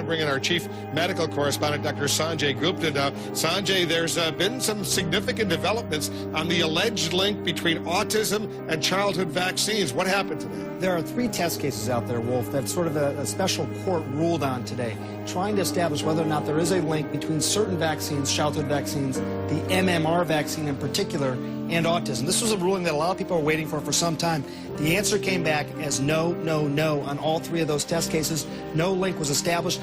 to bring in our chief medical correspondent, Dr. Sanjay Gupta. Now, Sanjay, there's been some significant developments on the alleged link between autism and childhood vaccines. What happened today? There are 3 test cases out there, Wolf, that sort of a special court ruled on today, trying to establish whether or not there is a link between certain vaccines, childhood vaccines, the MMR vaccine in particular, and autism. This was a ruling that a lot of people were waiting for some time. The answer came back as no, no, no on all 3 of those test cases. No link was established.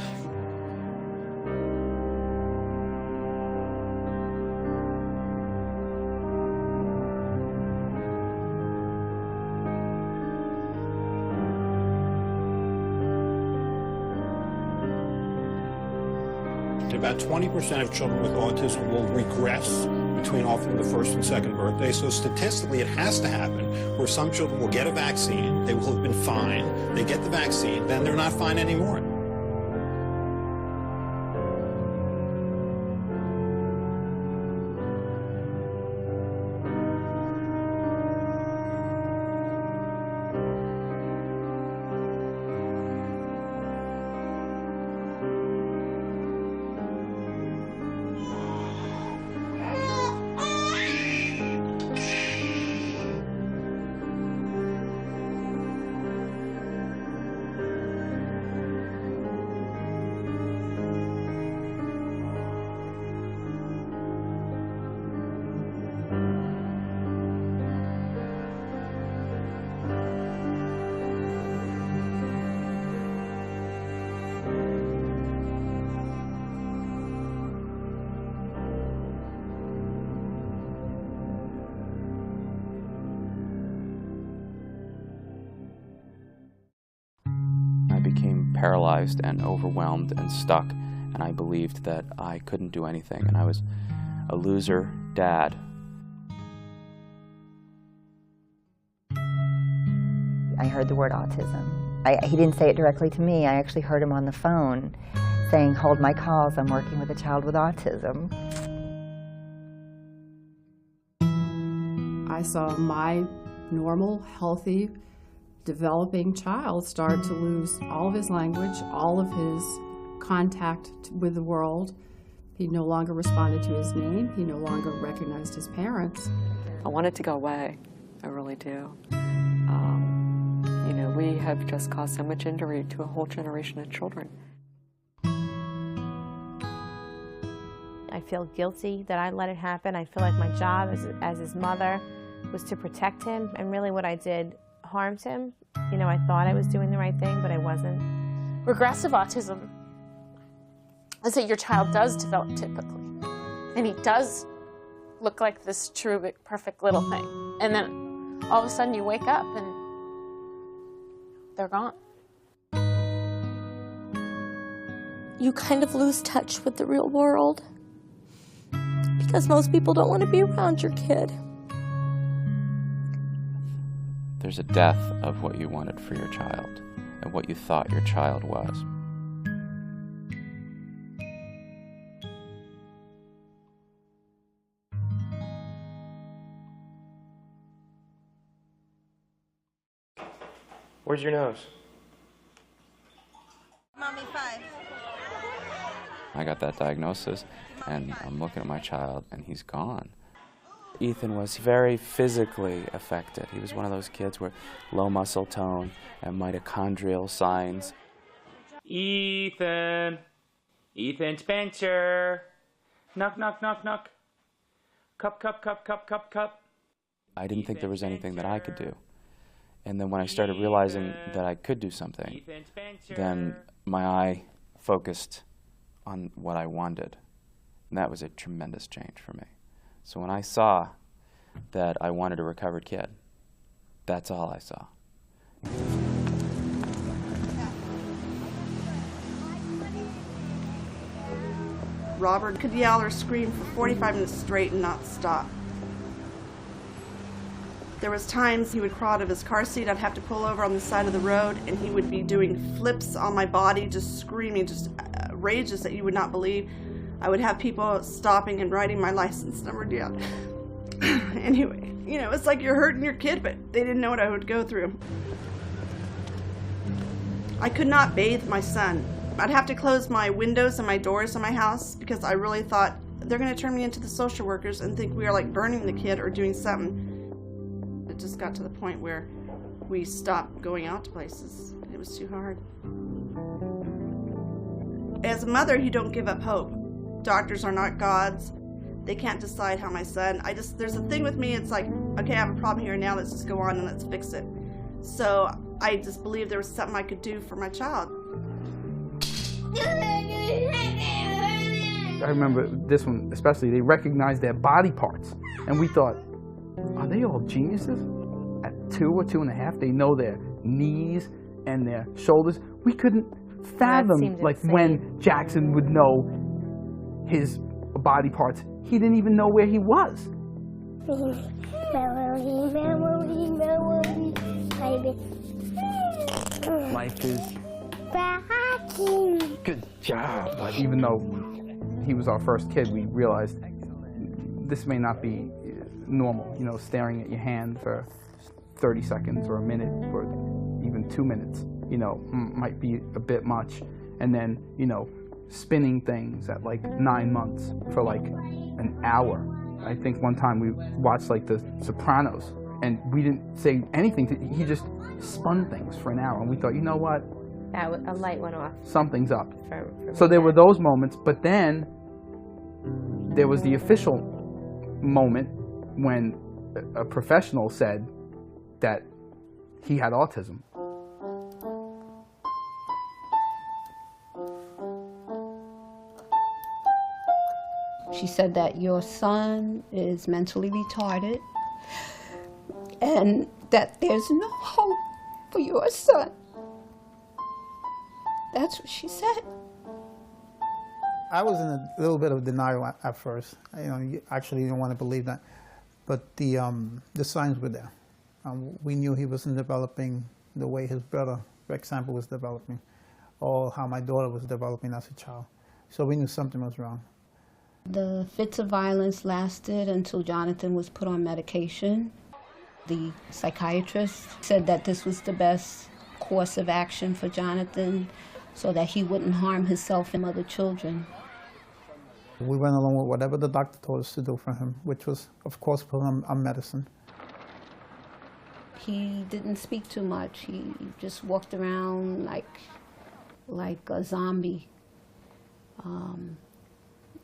About 20% of children with autism will regress between often the first and second birthday. So statistically, it has to happen where some children will get a vaccine, they will have been fine, they get the vaccine, then they're not fine anymore. Became paralyzed and overwhelmed and stuck, and I believed that I couldn't do anything, and I was a loser dad. I heard the word autism. He didn't say it directly to me. I actually heard him on the phone saying, "Hold my calls, I'm working with a child with autism." I saw my normal, healthy, developing child start to lose all of his language, all of his contact with the world. He no longer responded to his name. He no longer recognized his parents. I want it to go away. I really do. You know, we have just caused so much injury to a whole generation of children. I feel guilty that I let it happen. I feel like my job as his mother was to protect him, and really what I did harmed him. You know, I thought I was doing the right thing, but I wasn't. Regressive autism is that your child does develop typically, and he does look like this true, perfect little thing. And then all of a sudden you wake up and they're gone. You kind of lose touch with the real world because most people don't want to be around your kid. There's a death of what you wanted for your child and what you thought your child was. Where's your nose? Mommy, 5. I got that diagnosis, and I'm looking at my child, and he's gone. Ethan was very physically affected. He was one of those kids with low muscle tone and mitochondrial signs. Ethan! Ethan Spencer! Knock, knock, knock, knock. Cup, cup, cup, cup, cup, cup. I didn't think there was anything that I could do. And then when I started realizing that I could do something, then my eye focused on what I wanted. And that was a tremendous change for me. So when I saw that I wanted a recovered kid, that's all I saw. Robert could yell or scream for 45 minutes straight and not stop. There was times he would crawl out of his car seat, I'd have to pull over on the side of the road, and he would be doing flips on my body, just screaming, just rages that you would not believe. I would have people stopping and writing my license number down. Anyway, you know, it's like you're hurting your kid, but they didn't know what I would go through. I could not bathe my son I'd have to close my windows and my doors in my house because I really thought they're going to turn me into the social workers and think we are like burning the kid or doing something. It just got to the point where we stopped going out to places. It was too hard. As a mother, you don't give up hope. Doctors are not gods. They can't decide how my son, there's a thing with me, it's like, okay, I have a problem here now, let's just go on and let's fix it. So I just believed there was something I could do for my child. I remember this one especially, they recognized their body parts. And we thought, are they all geniuses? At 2 or 2.5, they know their knees and their shoulders. We couldn't fathom, like, when Jackson would know his body parts. He didn't even know where he was. Life is good job. Like, even though he was our first kid, we realized this may not be normal, you know, staring at your hand for 30 seconds or a minute or even 2 minutes, you know, might be a bit much. And then, you know, spinning things at like 9 months for like an hour. I think one time we watched like The Sopranos and we didn't say anything. He just spun things for an hour and we thought, you know what? A light went off. Something's up. For so there were those moments, but then there was the official moment when a professional said that he had autism. She said that your son is mentally retarded and that there's no hope for your son. That's what she said. I was in a little bit of denial at first. You know, you actually didn't want to believe that. But the signs were there. We knew he wasn't developing the way his brother, for example, was developing, or how my daughter was developing as a child. So we knew something was wrong. The fits of violence lasted until Jonathan was put on medication. The psychiatrist said that this was the best course of action for Jonathan so that he wouldn't harm himself and other children. We went along with whatever the doctor told us to do for him, which was, of course, put him on medicine. He didn't speak too much. He just walked around like a zombie.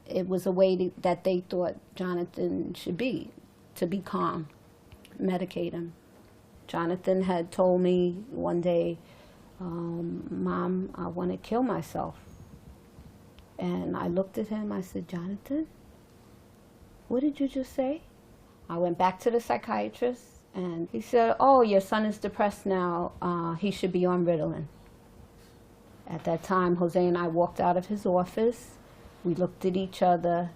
It was a way that they thought Jonathan should be, to be calm, medicate him. Jonathan had told me one day, Mom, I want to kill myself. And I looked at him, I said, Jonathan, what did you just say? I went back to the psychiatrist and he said, oh, your son is depressed now, he should be on Ritalin. At that time, Jose and I walked out of his office. We looked at each other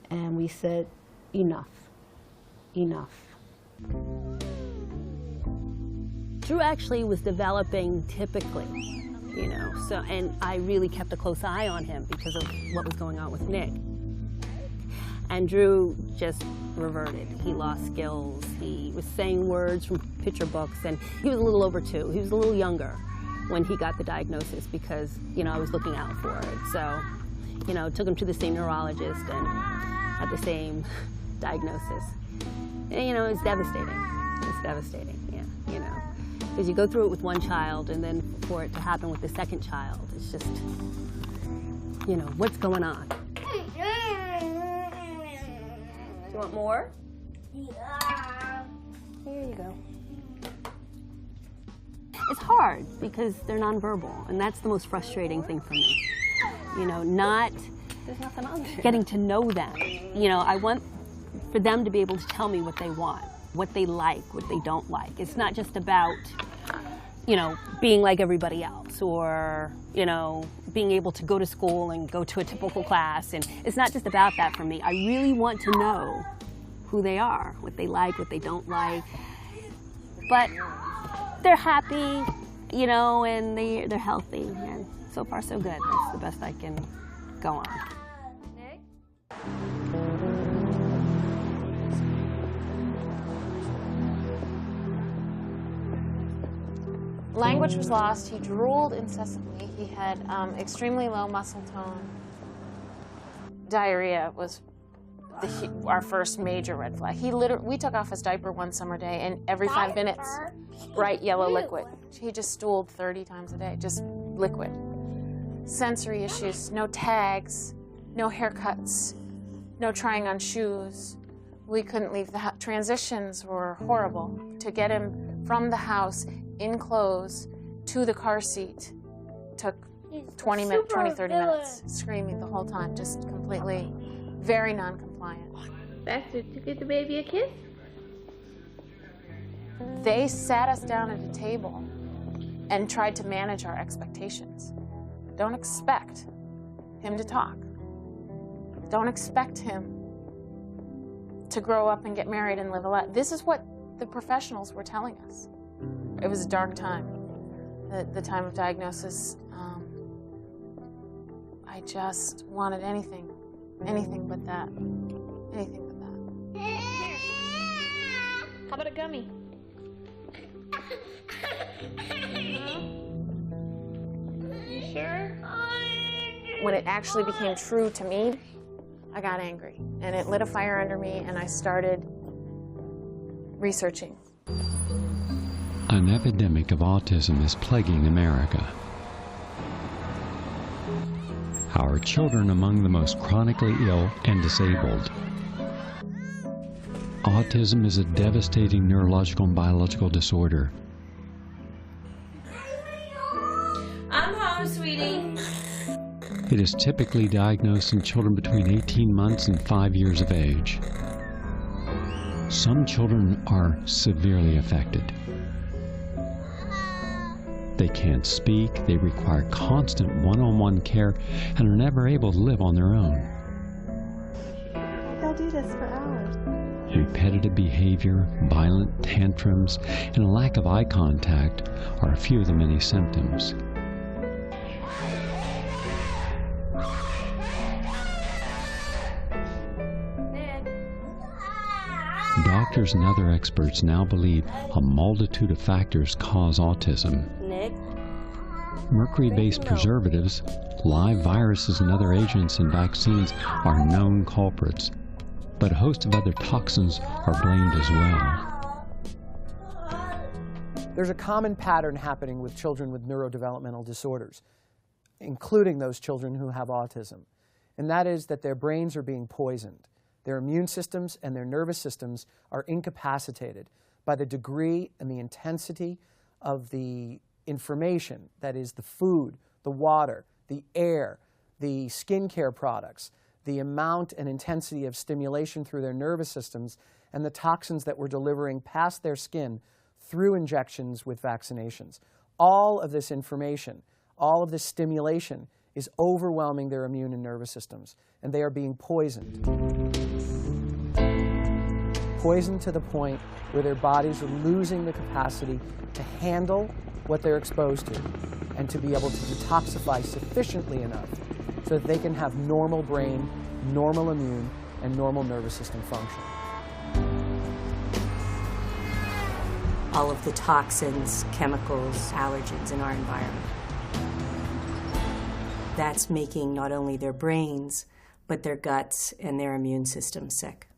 and we said, enough, enough. Drew actually was developing typically, you know, so, and I really kept a close eye on him because of what was going on with Nick. And Drew just reverted. He lost skills. He was saying words from picture books, and he was a little over 2. He was a little younger when he got the diagnosis because, you know, I was looking out for it. So, you know, took him to the same neurologist and had the same diagnosis. And, you know, it's devastating. It's devastating, yeah, you know. Because you go through it with one child, and then for it to happen with the second child, it's just, you know, what's going on? You want more? Yeah. Here you go. It's hard because they're nonverbal, and that's the most frustrating thing for me. You know, not There's nothing on there. Getting to know them. You know, I want for them to be able to tell me what they want, what they like, what they don't like. It's not just about, you know, being like everybody else or, you know, being able to go to school and go to a typical class. And it's not just about that for me. I really want to know who they are, what they like, what they don't like. But they're happy, you know, and they're healthy. And so far, so good. That's the best I can go on. Language was lost. He drooled incessantly. He had extremely low muscle tone. Diarrhea was our first major red flag. We took off his diaper one summer day, and every 5 minutes, bright yellow liquid. He just stooled 30 times a day, just liquid. Sensory issues, no tags, no haircuts, no trying on shoes. We couldn't leave the house. Transitions were horrible. To get him from the house in clothes to the car seat took 20 minutes, 20, 30 minutes, screaming the whole time, just completely, very non-compliant. Baxter, to give the baby a kiss? They sat us down at a table and tried to manage our expectations. Don't expect him to talk. Don't expect him to grow up and get married and live a life. This is what the professionals were telling us. It was a dark time, the time of diagnosis. I just wanted anything but that. Anything but that. How about a gummy? You sure? When it actually became true to me, I got angry, and it lit a fire under me, and I started researching. An epidemic of autism is plaguing America. Our children among the most chronically ill and disabled. Autism is a devastating neurological and biological disorder. I'm home, sweetie. It is typically diagnosed in children between 18 months and 5 years of age. Some children are severely affected. They can't speak, they require constant one-on-one care, and are never able to live on their own. They'll do this for hours. Repetitive behavior, violent tantrums, and a lack of eye contact are a few of the many symptoms. Doctors and other experts now believe a multitude of factors cause autism. Mercury-based preservatives, live viruses, and other agents in vaccines are known culprits, but a host of other toxins are blamed as well. There's a common pattern happening with children with neurodevelopmental disorders, including those children who have autism, and that is that their brains are being poisoned. Their immune systems and their nervous systems are incapacitated by the degree and the intensity of the information, that is the food, the water, the air, the skincare products, the amount and intensity of stimulation through their nervous systems, and the toxins that we're delivering past their skin through injections with vaccinations. All of this information, all of this stimulation is overwhelming their immune and nervous systems, and they are being poisoned. Poisoned to the point where their bodies are losing the capacity to handle what they're exposed to and to be able to detoxify sufficiently enough so that they can have normal brain, normal immune, and normal nervous system function. All of the toxins, chemicals, allergens in our environment. That's making not only their brains, but their guts and their immune system sick.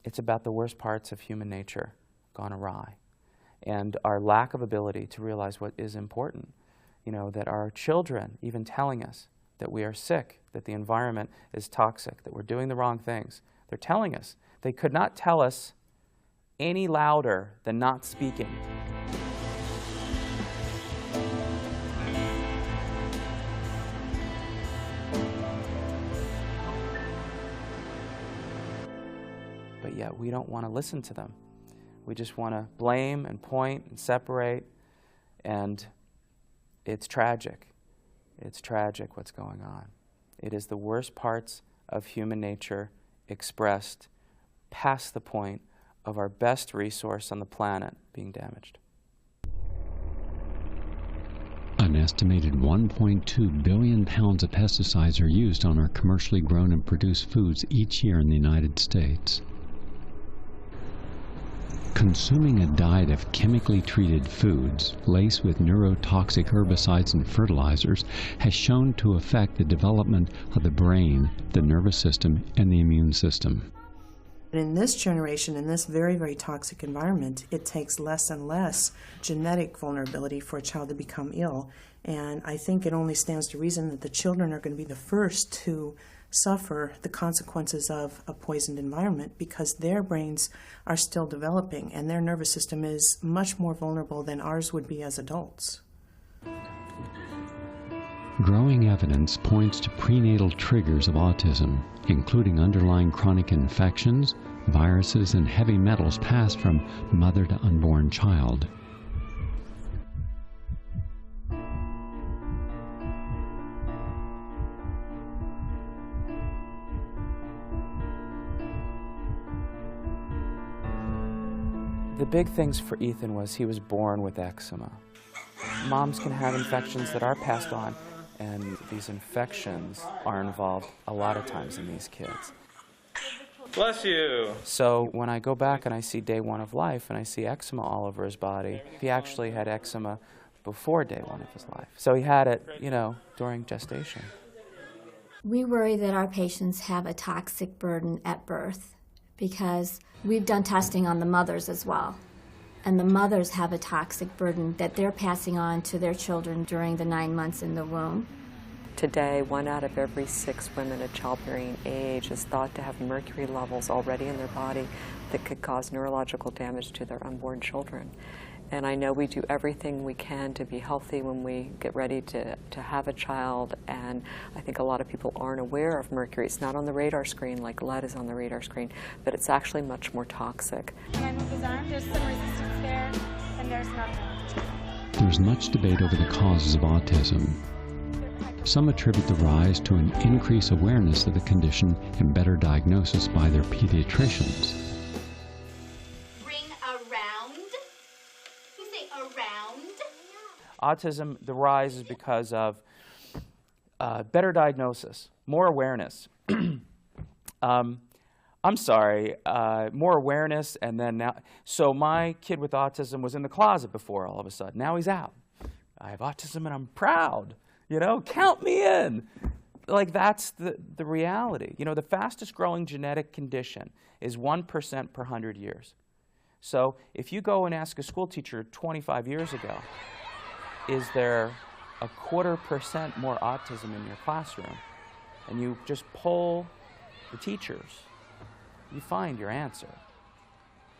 It's about the worst parts of human nature gone awry, and our lack of ability to realize what is important. You know, that our children even telling us that we are sick, that the environment is toxic, that we're doing the wrong things. They're telling us. They could not tell us any louder than not speaking. But yet we don't want to listen to them. We just want to blame and point and separate, and it's tragic. It's tragic what's going on. It is the worst parts of human nature expressed past the point of our best resource on the planet being damaged. An estimated 1.2 billion pounds of pesticides are used on our commercially grown and produced foods each year in the United States. Consuming a diet of chemically treated foods laced with neurotoxic herbicides and fertilizers has shown to affect the development of the brain, the nervous system, and the immune system. In this generation, in this very, very toxic environment, it takes less and less genetic vulnerability for a child to become ill. And I think it only stands to reason that the children are going to be the first to suffer the consequences of a poisoned environment because their brains are still developing and their nervous system is much more vulnerable than ours would be as adults. Growing evidence points to prenatal triggers of autism, including underlying chronic infections, viruses, and heavy metals passed from mother to unborn child. The big things for Ethan was he was born with eczema. Moms can have infections that are passed on, and these infections are involved a lot of times in these kids. Bless you. So when I go back and I see day one of life and I see eczema all over his body, he actually had eczema before day one of his life. So he had it, you know, during gestation. We worry that our patients have a toxic burden at birth because we've done testing on the mothers as well. And the mothers have a toxic burden that they're passing on to their children during the 9 months in the womb. Today, 1 out of every 6 women of childbearing age is thought to have mercury levels already in their body that could cause neurological damage to their unborn children. And I know we do everything we can to be healthy when we get ready to have a child, and I think a lot of people aren't aware of mercury. It's not on the radar screen like lead is on the radar screen, but it's actually much more toxic. When I move his arm, there's some resistance there, and there's nothing. There's much debate over the causes of autism. Some attribute the rise to an increased awareness of the condition and better diagnosis by their pediatricians. Autism, the rise is because of better diagnosis, more awareness. I'm sorry, more awareness, and then now, so my kid with autism was in the closet before all of a sudden. Now he's out. I have autism and I'm proud, you know, count me in. Like that's the reality. You know, the fastest growing genetic condition is 1% per 100 years. So if you go and ask a school teacher 25 years ago, is there a 0.25% more autism in your classroom? And you just poll the teachers, you find your answer.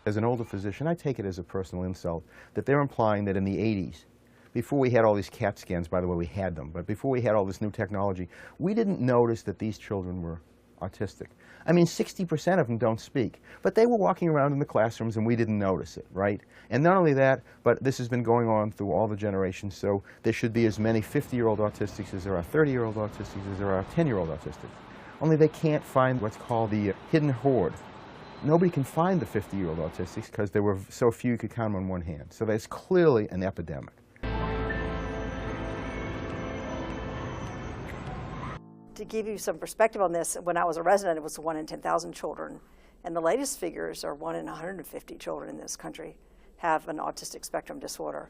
As an older physician, I take it as a personal insult that they're implying that in the 80s, before we had all these CAT scans, by the way, we had them, but before we had all this new technology, we didn't notice that these children were autistic. I mean, 60% of them don't speak, but they were walking around in the classrooms and we didn't notice it, right? And not only that, but this has been going on through all the generations, so there should be as many 50-year-old autistics as there are 30-year-old autistics as there are 10-year-old autistics. Only they can't find what's called the hidden horde. Nobody can find the 50-year-old autistics because there were so few you could count them on one hand. So there's clearly an epidemic. To give you some perspective on this, when I was a resident, it was 1 in 10,000 children. And the latest figures are 1 in 150 children in this country have an autistic spectrum disorder.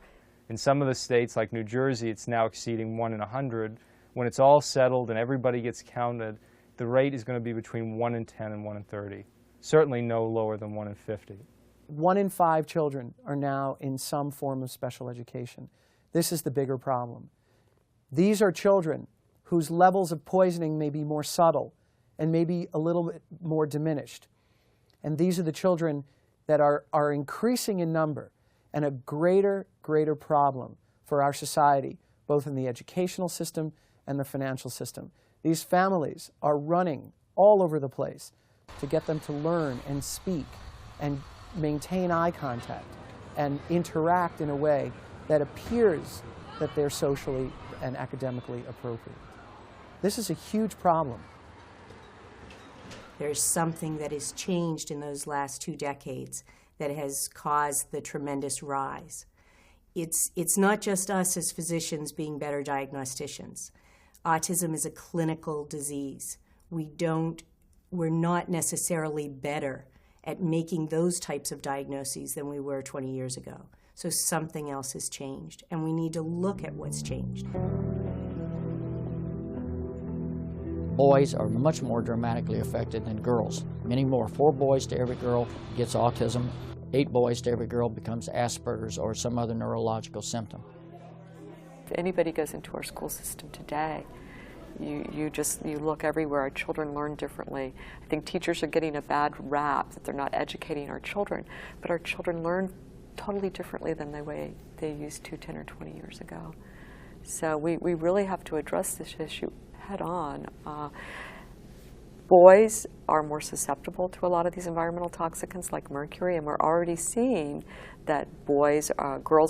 In some of the states, like New Jersey, it's now exceeding 1 in 100. When it's all settled and everybody gets counted, the rate is going to be between 1 in 10 and 1 in 30. Certainly no lower than 1 in 50. 1 in 5 children are now in some form of special education. This is the bigger problem. These are children whose levels of poisoning may be more subtle and maybe a little bit more diminished. And these are the children that are increasing in number and a greater problem for our society, both in the educational system and the financial system. These families are running all over the place to get them to learn and speak and maintain eye contact and interact in a way that appears that they're socially and academically appropriate. This is a huge problem. There's something that has changed in those last 2 decades that has caused the tremendous rise. It's not just us as physicians being better diagnosticians. Autism is a clinical disease. We're not necessarily better at making those types of diagnoses than we were 20 years ago. So something else has changed, and we need to look at what's changed. Boys are much more dramatically affected than girls. Many more. 4 boys to every girl gets autism. 8 boys to every girl becomes Asperger's or some other neurological symptom. If anybody goes into our school system today, you look everywhere. Our children learn differently. I think teachers are getting a bad rap that they're not educating our children, but our children learn totally differently than the way they used to 10 or 20 years ago. So we really have to address this issue head on. Boys are more susceptible to a lot of these environmental toxicants like mercury, and we're already seeing that girls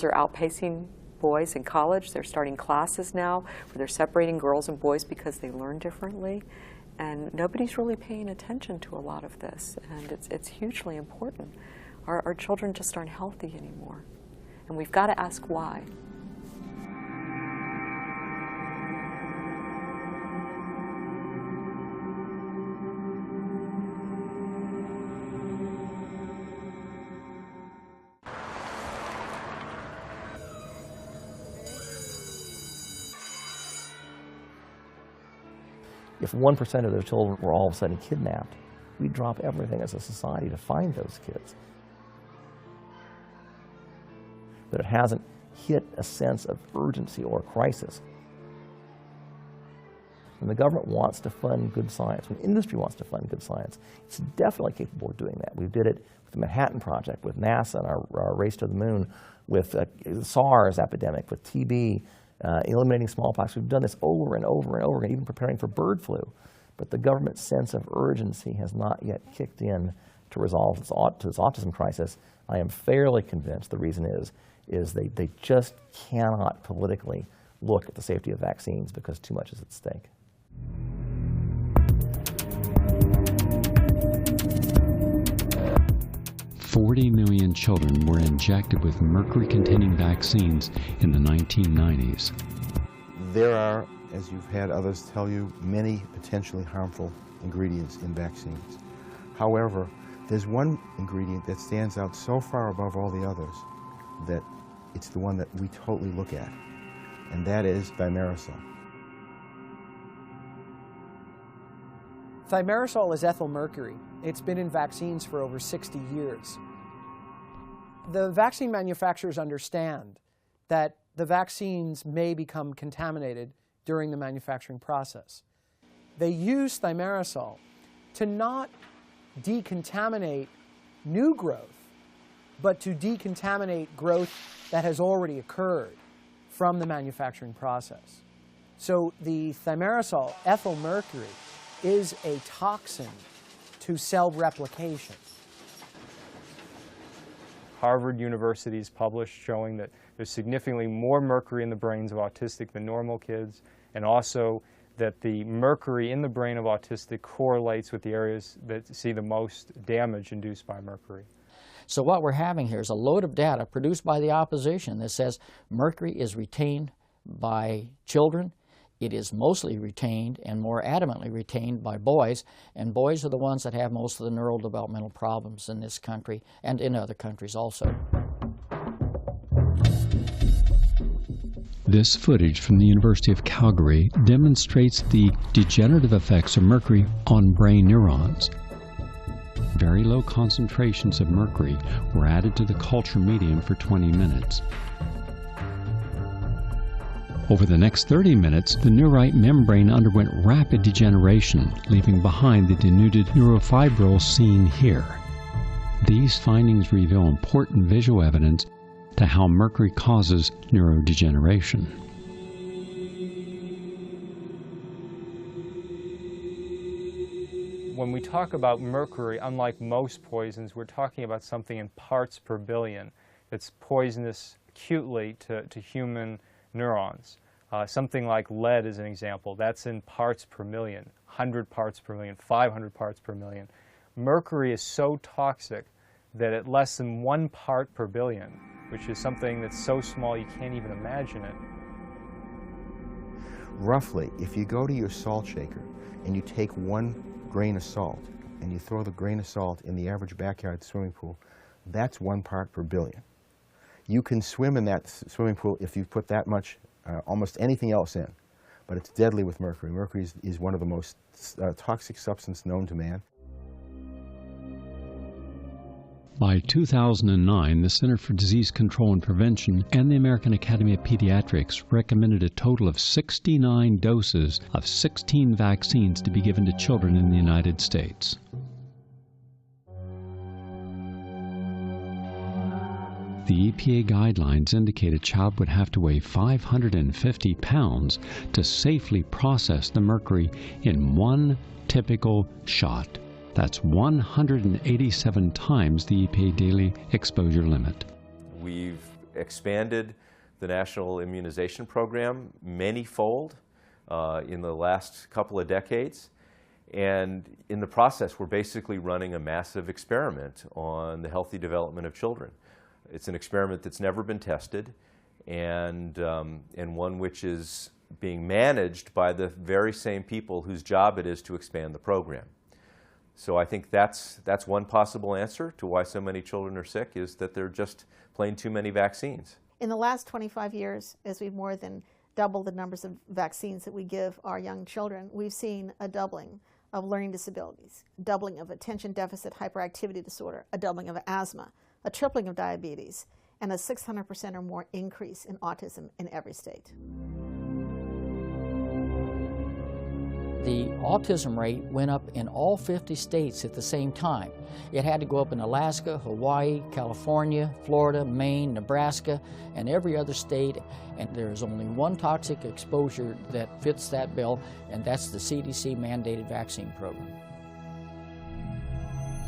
are outpacing boys in college. They're starting classes now where they're separating girls and boys because they learn differently, and nobody's really paying attention to a lot of this, and it's hugely important. Our children just aren't healthy anymore, and we've got to ask why. If 1% of those children were all of a sudden kidnapped, we'd drop everything as a society to find those kids. But it hasn't hit a sense of urgency or crisis. When the government wants to fund good science, when industry wants to fund good science, it's definitely capable of doing that. We did it with the Manhattan Project, with NASA and our race to the moon, with the SARS epidemic, with TB, eliminating smallpox. We've done this over and over and over again, even preparing for bird flu. But the government's sense of urgency has not yet kicked in to resolve this autism crisis. I am fairly convinced the reason is they just cannot politically look at the safety of vaccines because too much is at stake. "40 million children were injected with mercury-containing vaccines in the 1990s. There are, as you've had others tell you, many potentially harmful ingredients in vaccines. However, there's one ingredient that stands out so far above all the others that it's the one that we totally look at, and that is thimerosal. Thimerosal is ethyl mercury. It's been in vaccines for over 60 years. The vaccine manufacturers understand that the vaccines may become contaminated during the manufacturing process. They use thimerosal to not decontaminate new growth, but to decontaminate growth that has already occurred from the manufacturing process. So the thimerosal, ethyl mercury, is a toxin to cell replication. Harvard University has published showing that there's significantly more mercury in the brains of autistic than normal kids, and also that the mercury in the brain of autistic correlates with the areas that see the most damage induced by mercury. So what we're having here is a load of data produced by the opposition that says mercury is retained by children. It is mostly retained and more adamantly retained by boys, and boys are the ones that have most of the neurodevelopmental problems in this country and in other countries also. This footage from the University of Calgary demonstrates the degenerative effects of mercury on brain neurons. Very low concentrations of mercury were added to the culture medium for 20 minutes. Over the next 30 minutes, the neurite membrane underwent rapid degeneration, leaving behind the denuded neurofibrils seen here. These findings reveal important visual evidence to how mercury causes neurodegeneration. When we talk about mercury, unlike most poisons, we're talking about something in parts per billion that's poisonous acutely to human neurons. Something like lead is an example. That's in parts per million, 100 parts per million, 500 parts per million. Mercury is so toxic that at less than 1 part per billion, which is something that's so small you can't even imagine it. Roughly, if you go to your salt shaker and you take 1 grain of salt and you throw the grain of salt in the average backyard swimming pool, that's 1 part per billion. You can swim in that swimming pool if you put that much, almost anything else in, but it's deadly with mercury. Mercury is one of the most toxic substances known to man. By 2009, the Center for Disease Control and Prevention and the American Academy of Pediatrics recommended a total of 69 doses of 16 vaccines to be given to children in the United States. The EPA guidelines indicate a child would have to weigh 550 pounds to safely process the mercury in one typical shot. That's 187 times the EPA daily exposure limit. We've expanded the national immunization program many-fold in the last couple of decades. And in the process, we're basically running a massive experiment on the healthy development of children. It's an experiment that's never been tested, and one which is being managed by the very same people whose job it is to expand the program. So I think that's one possible answer to why so many children are sick, is that there are just plain too many vaccines. In the last 25 years, as we've more than doubled the numbers of vaccines that we give our young children, we've seen a doubling of learning disabilities, doubling of attention deficit hyperactivity disorder, a doubling of asthma, a tripling of diabetes, and a 600% or more increase in autism in every state. The autism rate went up in all 50 states at the same time. It had to go up in Alaska, Hawaii, California, Florida, Maine, Nebraska, and every other state. And there is only one toxic exposure that fits that bill, and that's the CDC mandated vaccine program.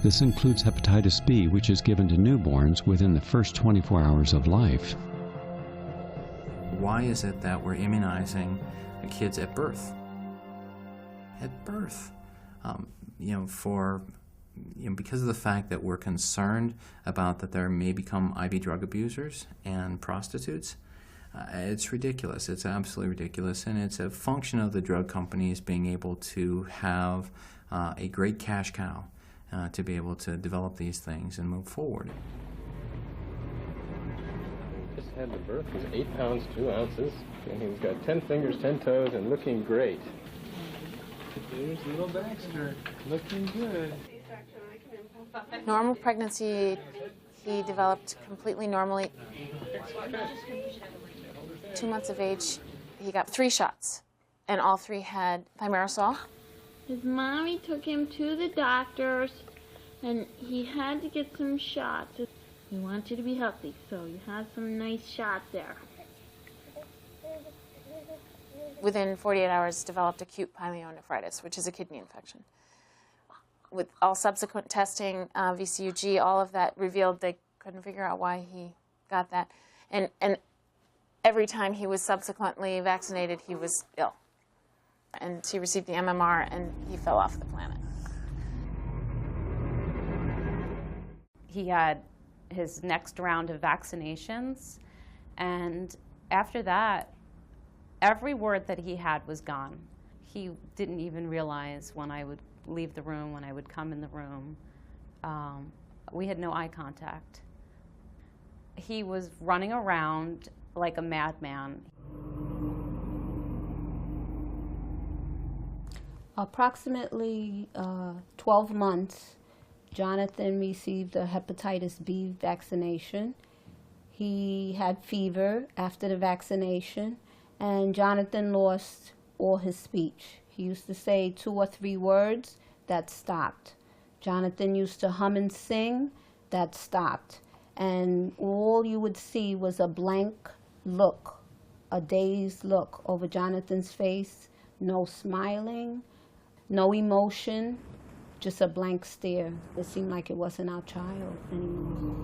This includes hepatitis B, which is given to newborns within the first 24 hours of life. Why is it that we're immunizing the kids at birth? At birth, because of the fact that we're concerned about that there may become IV drug abusers and prostitutes. It's ridiculous. It's absolutely ridiculous, and it's a function of the drug companies being able to have a great cash cow to be able to develop these things and move forward. Just had the birth, was 8 pounds, 2 ounces, and he's got 10 fingers, 10 toes, and looking great. There's little Baxter, looking good. Normal pregnancy, he developed completely normally. 2 months of age, he got 3 shots, and all 3 had thimerosal. His mommy took him to the doctors, and he had to get some shots. He wants you to be healthy, so you have some nice shots there. Within 48 hours, developed acute pyelonephritis, which is a kidney infection. With all subsequent testing, VCUG, all of that revealed they couldn't figure out why he got that. And every time he was subsequently vaccinated, he was ill. And he received the MMR, and he fell off the planet. He had his next round of vaccinations, and after that, every word that he had was gone. He didn't even realize when I would leave the room, when I would come in the room. We had no eye contact. He was running around like a madman. Approximately 12 months, Jonathan received a hepatitis B vaccination. He had fever after the vaccination, and Jonathan lost all his speech. He used to say 2 or 3 words, that stopped. Jonathan used to hum and sing, that stopped. And all you would see was a blank look, a dazed look over Jonathan's face, no smiling, no emotion, just a blank stare. It seemed like it wasn't our child anymore.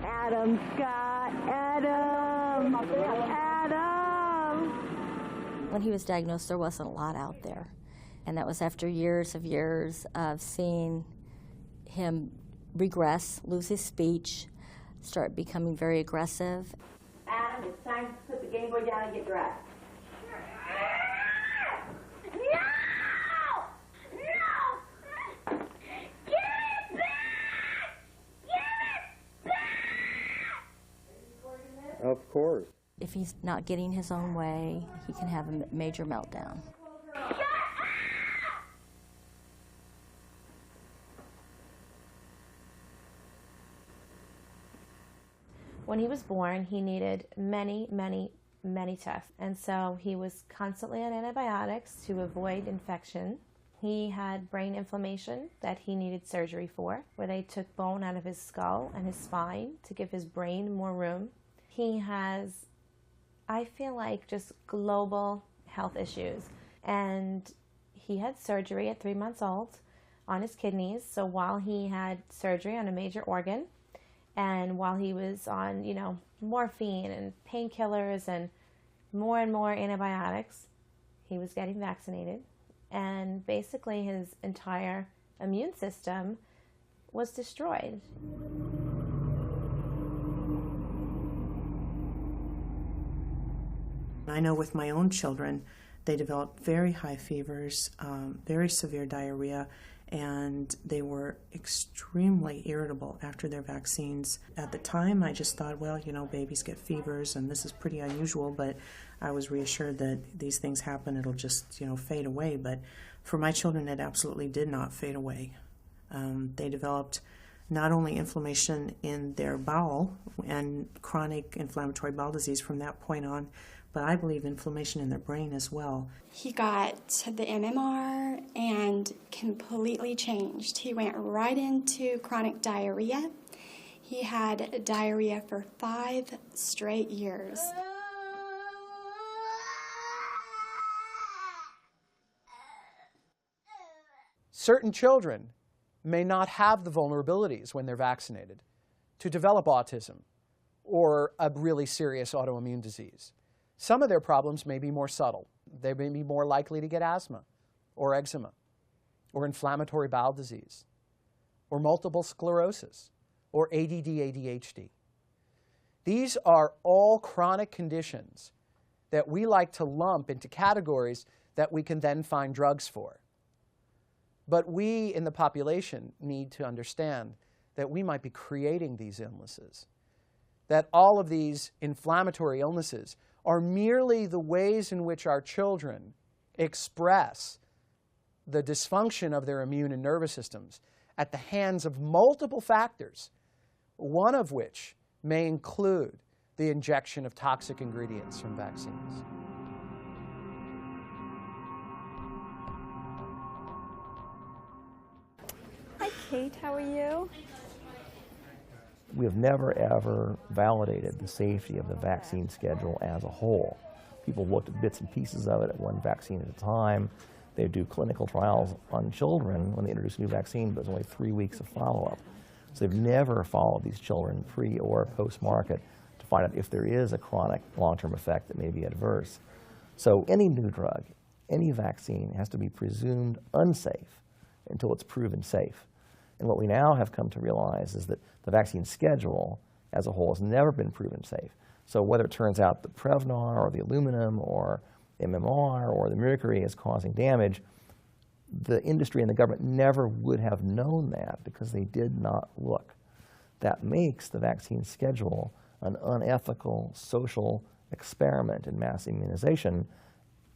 Adam, Scott, Adam, Adam. When he was diagnosed, there wasn't a lot out there. And that was after years of seeing him regress, lose his speech, start becoming very aggressive. Adam, it's time to put the Game Boy down and get dressed. Of course. If he's not getting his own way, he can have a major meltdown. When he was born, he needed many tests. And so he was constantly on antibiotics to avoid infection. He had brain inflammation that he needed surgery for, where they took bone out of his skull and his spine to give his brain more room. He has, I feel like, just global health issues. And he had surgery at 3 months old on his kidneys. So while he had surgery on a major organ, and while he was on, morphine and painkillers and more antibiotics, he was getting vaccinated. And basically his entire immune system was destroyed. I know with my own children, they developed very high fevers, very severe diarrhea, and they were extremely irritable after their vaccines. At the time, I just thought, well, babies get fevers, and this is pretty unusual, but I was reassured that these things happen, it'll just, fade away. But for my children, it absolutely did not fade away. They developed not only inflammation in their bowel and chronic inflammatory bowel disease from that point on, but I believe inflammation in their brain as well. He got the MMR and completely changed. He went right into chronic diarrhea. He had diarrhea for 5 straight years. Certain children may not have the vulnerabilities when they're vaccinated to develop autism or a really serious autoimmune disease. Some of their problems may be more subtle. They may be more likely to get asthma or eczema or inflammatory bowel disease or multiple sclerosis or ADD, ADHD. These are all chronic conditions that we like to lump into categories that we can then find drugs for. But we in the population need to understand that we might be creating these illnesses, that all of these inflammatory illnesses are merely the ways in which our children express the dysfunction of their immune and nervous systems at the hands of multiple factors, one of which may include the injection of toxic ingredients from vaccines. Hi, Kate. How are you? We have never, ever validated the safety of the vaccine schedule as a whole. People looked at bits and pieces of it at one vaccine at a time. They do clinical trials on children when they introduce a new vaccine, but there's only 3 weeks of follow-up. So they've never followed these children pre or post-market to find out if there is a chronic long-term effect that may be adverse. So any new drug, any vaccine has to be presumed unsafe until it's proven safe. And what we now have come to realize is that the vaccine schedule as a whole has never been proven safe. So whether it turns out the Prevnar or the aluminum or MMR or the mercury is causing damage, the industry and the government never would have known that because they did not look. That makes the vaccine schedule an unethical social experiment in mass immunization,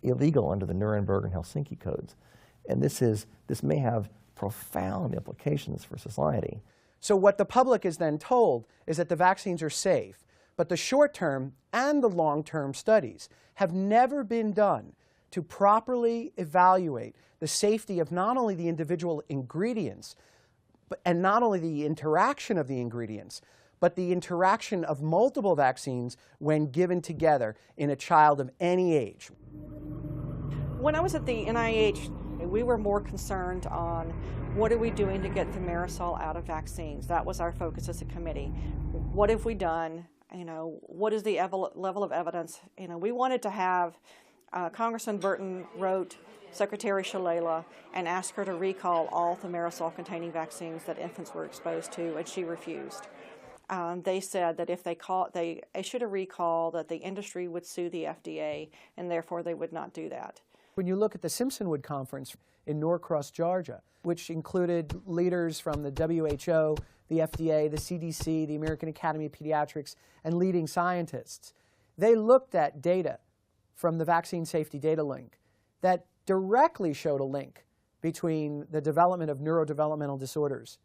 illegal under the Nuremberg and Helsinki codes. And this may have profound implications for society. So what the public is then told is that the vaccines are safe, but the short-term and the long-term studies have never been done to properly evaluate the safety of not only the individual ingredients, and not only the interaction of the ingredients, but the interaction of multiple vaccines when given together in a child of any age. When I was at the NIH, we were more concerned on what are we doing to get thimerosal out of vaccines. That was our focus as a committee. What have we done? What is the level of evidence? We wanted to have, Congressman Burton wrote Secretary Shalala and asked her to recall all thimerosal-containing vaccines that infants were exposed to, and she refused. They said that if they issued a recall, that the industry would sue the FDA, and therefore they would not do that. When you look at the Simpsonwood Conference in Norcross, Georgia, which included leaders from the WHO, the FDA, the CDC, the American Academy of Pediatrics, and leading scientists. They looked at data from the Vaccine Safety Data Link that directly showed a link between the development of neurodevelopmental disorders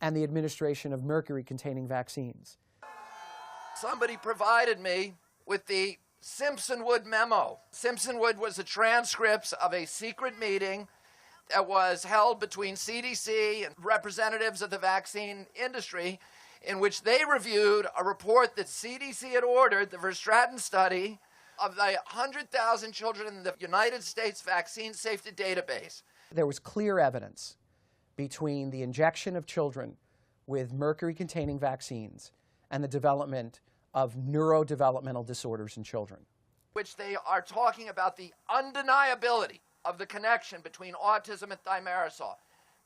and the administration of mercury-containing vaccines. Somebody provided me with the Simpsonwood memo. Simpsonwood was the transcripts of a secret meeting that was held between CDC and representatives of the vaccine industry, in which they reviewed a report that CDC had ordered, the Verstraeten study, of the 100,000 children in the United States Vaccine Safety Database. There was clear evidence between the injection of children with mercury-containing vaccines and the development of neurodevelopmental disorders in children. Which they are talking about the undeniability of the connection between autism and thimerosal,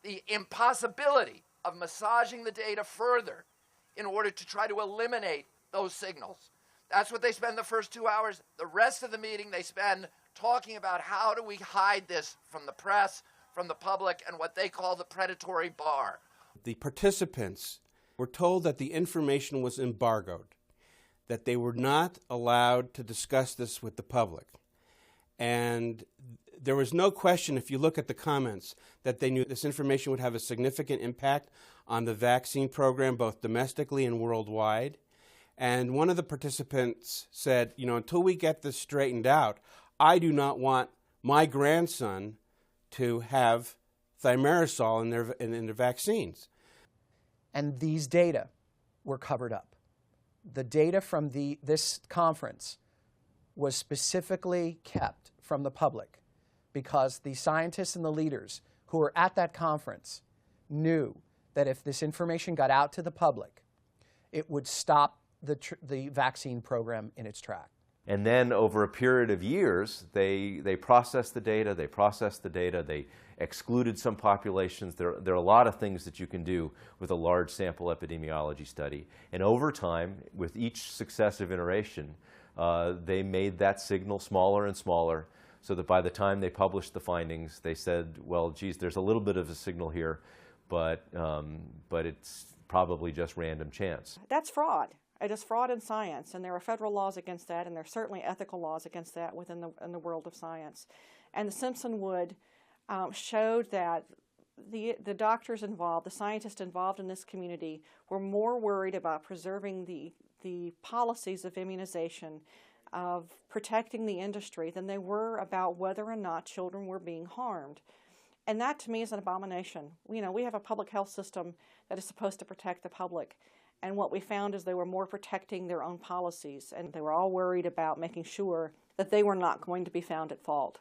the impossibility of massaging the data further in order to try to eliminate those signals. That's what they spend the first 2 hours. The rest of the meeting they spend talking about how do we hide this from the press, from the public, and what they call the predatory bar. The participants were told that the information was embargoed, that they were not allowed to discuss this with the public. And there was no question, if you look at the comments, that they knew this information would have a significant impact on the vaccine program, both domestically and worldwide. And one of the participants said, you know, until we get this straightened out, I do not want my grandson to have thimerosal in their vaccines. And these data were covered up. The data from this conference was specifically kept from the public because the scientists and the leaders who were at that conference knew that if this information got out to the public, it would stop the vaccine program in its track. And then over a period of years, they processed the data, they excluded some populations. There are a lot of things that you can do with a large sample epidemiology study. And over time, with each successive iteration, they made that signal smaller and smaller so that by the time they published the findings, they said, well, geez, there's a little bit of a signal here, but it's probably just random chance. That's fraud. It is fraud in science, and there are federal laws against that, and there are certainly ethical laws against that within the world of science. And the Simpsonwood showed that the doctors involved, the scientists involved in this community, were more worried about preserving the policies of immunization, of protecting the industry, than they were about whether or not children were being harmed. And that, to me, is an abomination. You know, we have a public health system that is supposed to protect the public. And what we found is they were more protecting their own policies, and they were all worried about making sure that they were not going to be found at fault.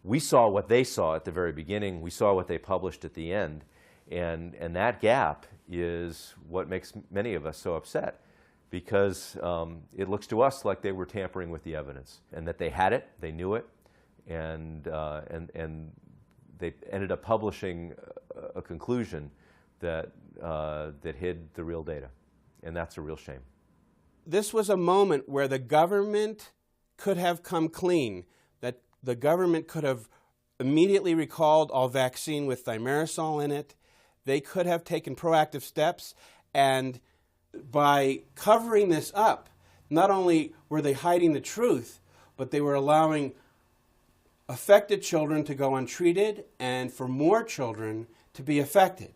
We saw what they saw at the very beginning. We saw what they published at the end. And that gap is what makes many of us so upset, because it looks to us like they were tampering with the evidence, and that they had it, they knew it, and they ended up publishing a conclusion that hid the real data, and that's a real shame. This was a moment where the government could have come clean, that the government could have immediately recalled all vaccine with thimerosal in it. They could have taken proactive steps, and by covering this up, not only were they hiding the truth, but they were allowing affected children to go untreated and for more children to be affected.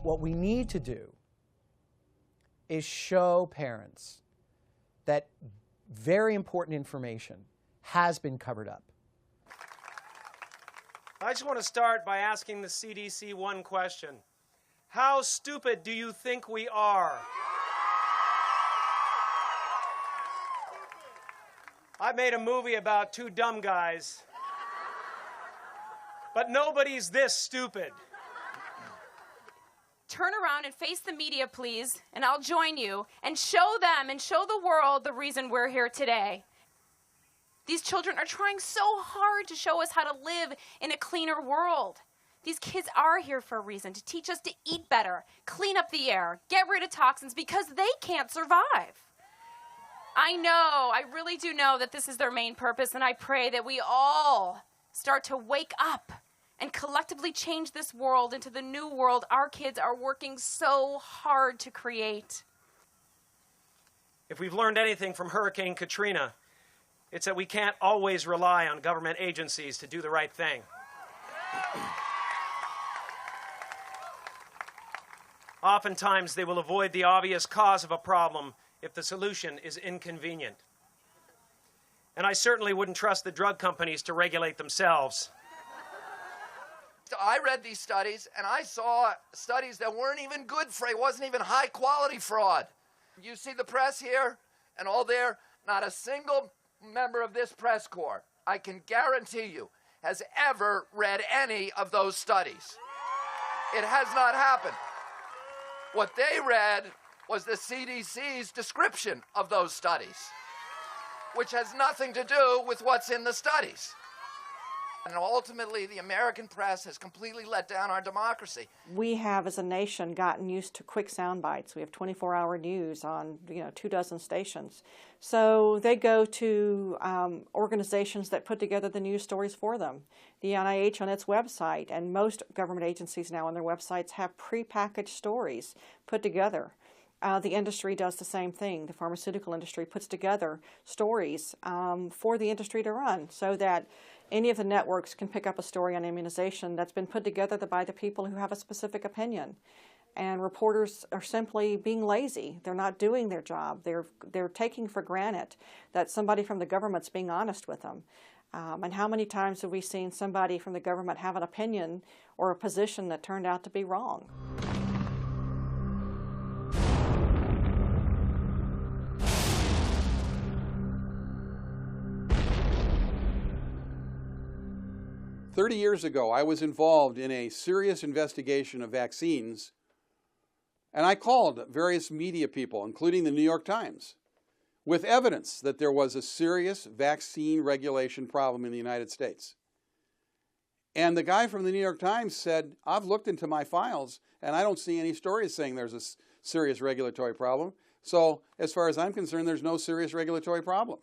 What we need to do is show parents that very important information has been covered up. I just want to start by asking the CDC one question. How stupid do you think we are? I made a movie about two dumb guys, but nobody's this stupid. Turn around and face the media, please, and I'll join you and show them and show the world the reason we're here today. These children are trying so hard to show us how to live in a cleaner world. These kids are here for a reason, to teach us to eat better, clean up the air, get rid of toxins, because they can't survive. I know, I really do know that this is their main purpose, and I pray that we all start to wake up and collectively change this world into the new world our kids are working so hard to create. If we've learned anything from Hurricane Katrina, it's that we can't always rely on government agencies to do the right thing. Oftentimes, they will avoid the obvious cause of a problem if the solution is inconvenient. And I certainly wouldn't trust the drug companies to regulate themselves. I read these studies, and I saw studies that weren't even good for it. Wasn't even high-quality fraud. You see the press here and all there, not a single member of this press corps, I can guarantee you, has ever read any of those studies. It has not happened. What they read was the CDC's description of those studies, which has nothing to do with what's in the studies. And ultimately, the American press has completely let down our democracy. We have, as a nation, gotten used to quick sound bites. We have 24-hour news on 24 stations. So they go to organizations that put together the news stories for them. The NIH on its website, and most government agencies now on their websites have prepackaged stories put together. The industry does the same thing. The pharmaceutical industry puts together stories for the industry to run so that any of the networks can pick up a story on immunization that's been put together by the people who have a specific opinion. And reporters are simply being lazy. They're not doing their job. They're taking for granted that somebody from the government's being honest with them. And how many times have we seen somebody from the government have an opinion or a position that turned out to be wrong? "30 years ago, I was involved in a serious investigation of vaccines, and I called various media people, including the New York Times, with evidence that there was a serious vaccine regulation problem in the United States. And the guy from the New York Times said, I've looked into my files, and I don't see any stories saying there's a serious regulatory problem. So as far as I'm concerned, there's no serious regulatory problem."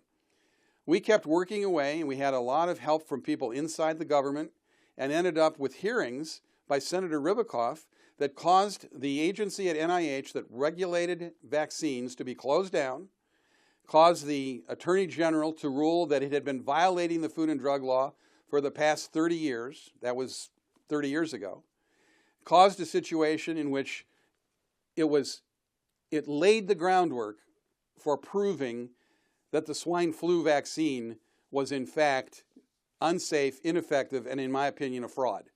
We kept working away, and we had a lot of help from people inside the government, and ended up with hearings by Senator Ribicoff that caused the agency at NIH that regulated vaccines to be closed down, caused the Attorney General to rule that it had been violating the Food and Drug Law for the past 30 years. That was 30 years ago. Caused a situation in which it laid the groundwork for proving that the swine flu vaccine was in fact unsafe, ineffective, and in my opinion, a fraud.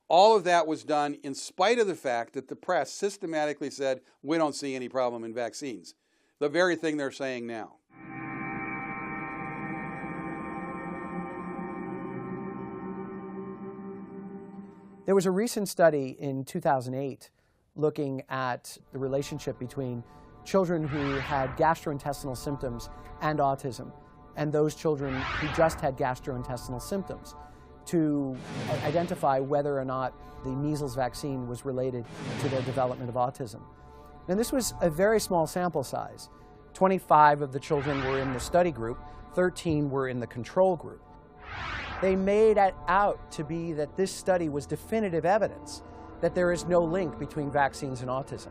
All of that was done in spite of the fact that the press systematically said, we don't see any problem in vaccines. The very thing they're saying now. There was a recent study in 2008 looking at the relationship between children who had gastrointestinal symptoms and autism, and those children who just had gastrointestinal symptoms, to identify whether or not the measles vaccine was related to their development of autism. Now, this was a very small sample size. 25 of the children were in the study group, 13 were in the control group. They made it out to be that this study was definitive evidence that there is no link between vaccines and autism.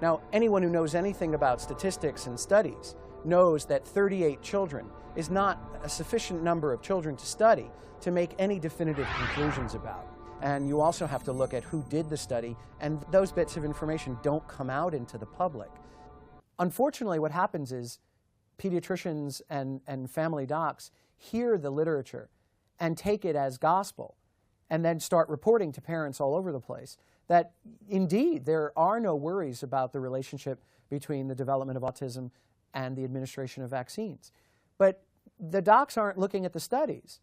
Now, anyone who knows anything about statistics and studies knows that 38 children is not a sufficient number of children to study to make any definitive conclusions about. And you also have to look at who did the study, and those bits of information don't come out into the public. Unfortunately, what happens is pediatricians and family docs hear the literature and take it as gospel, and then start reporting to parents all over the place that indeed there are no worries about the relationship between the development of autism and the administration of vaccines. But the docs aren't looking at the studies.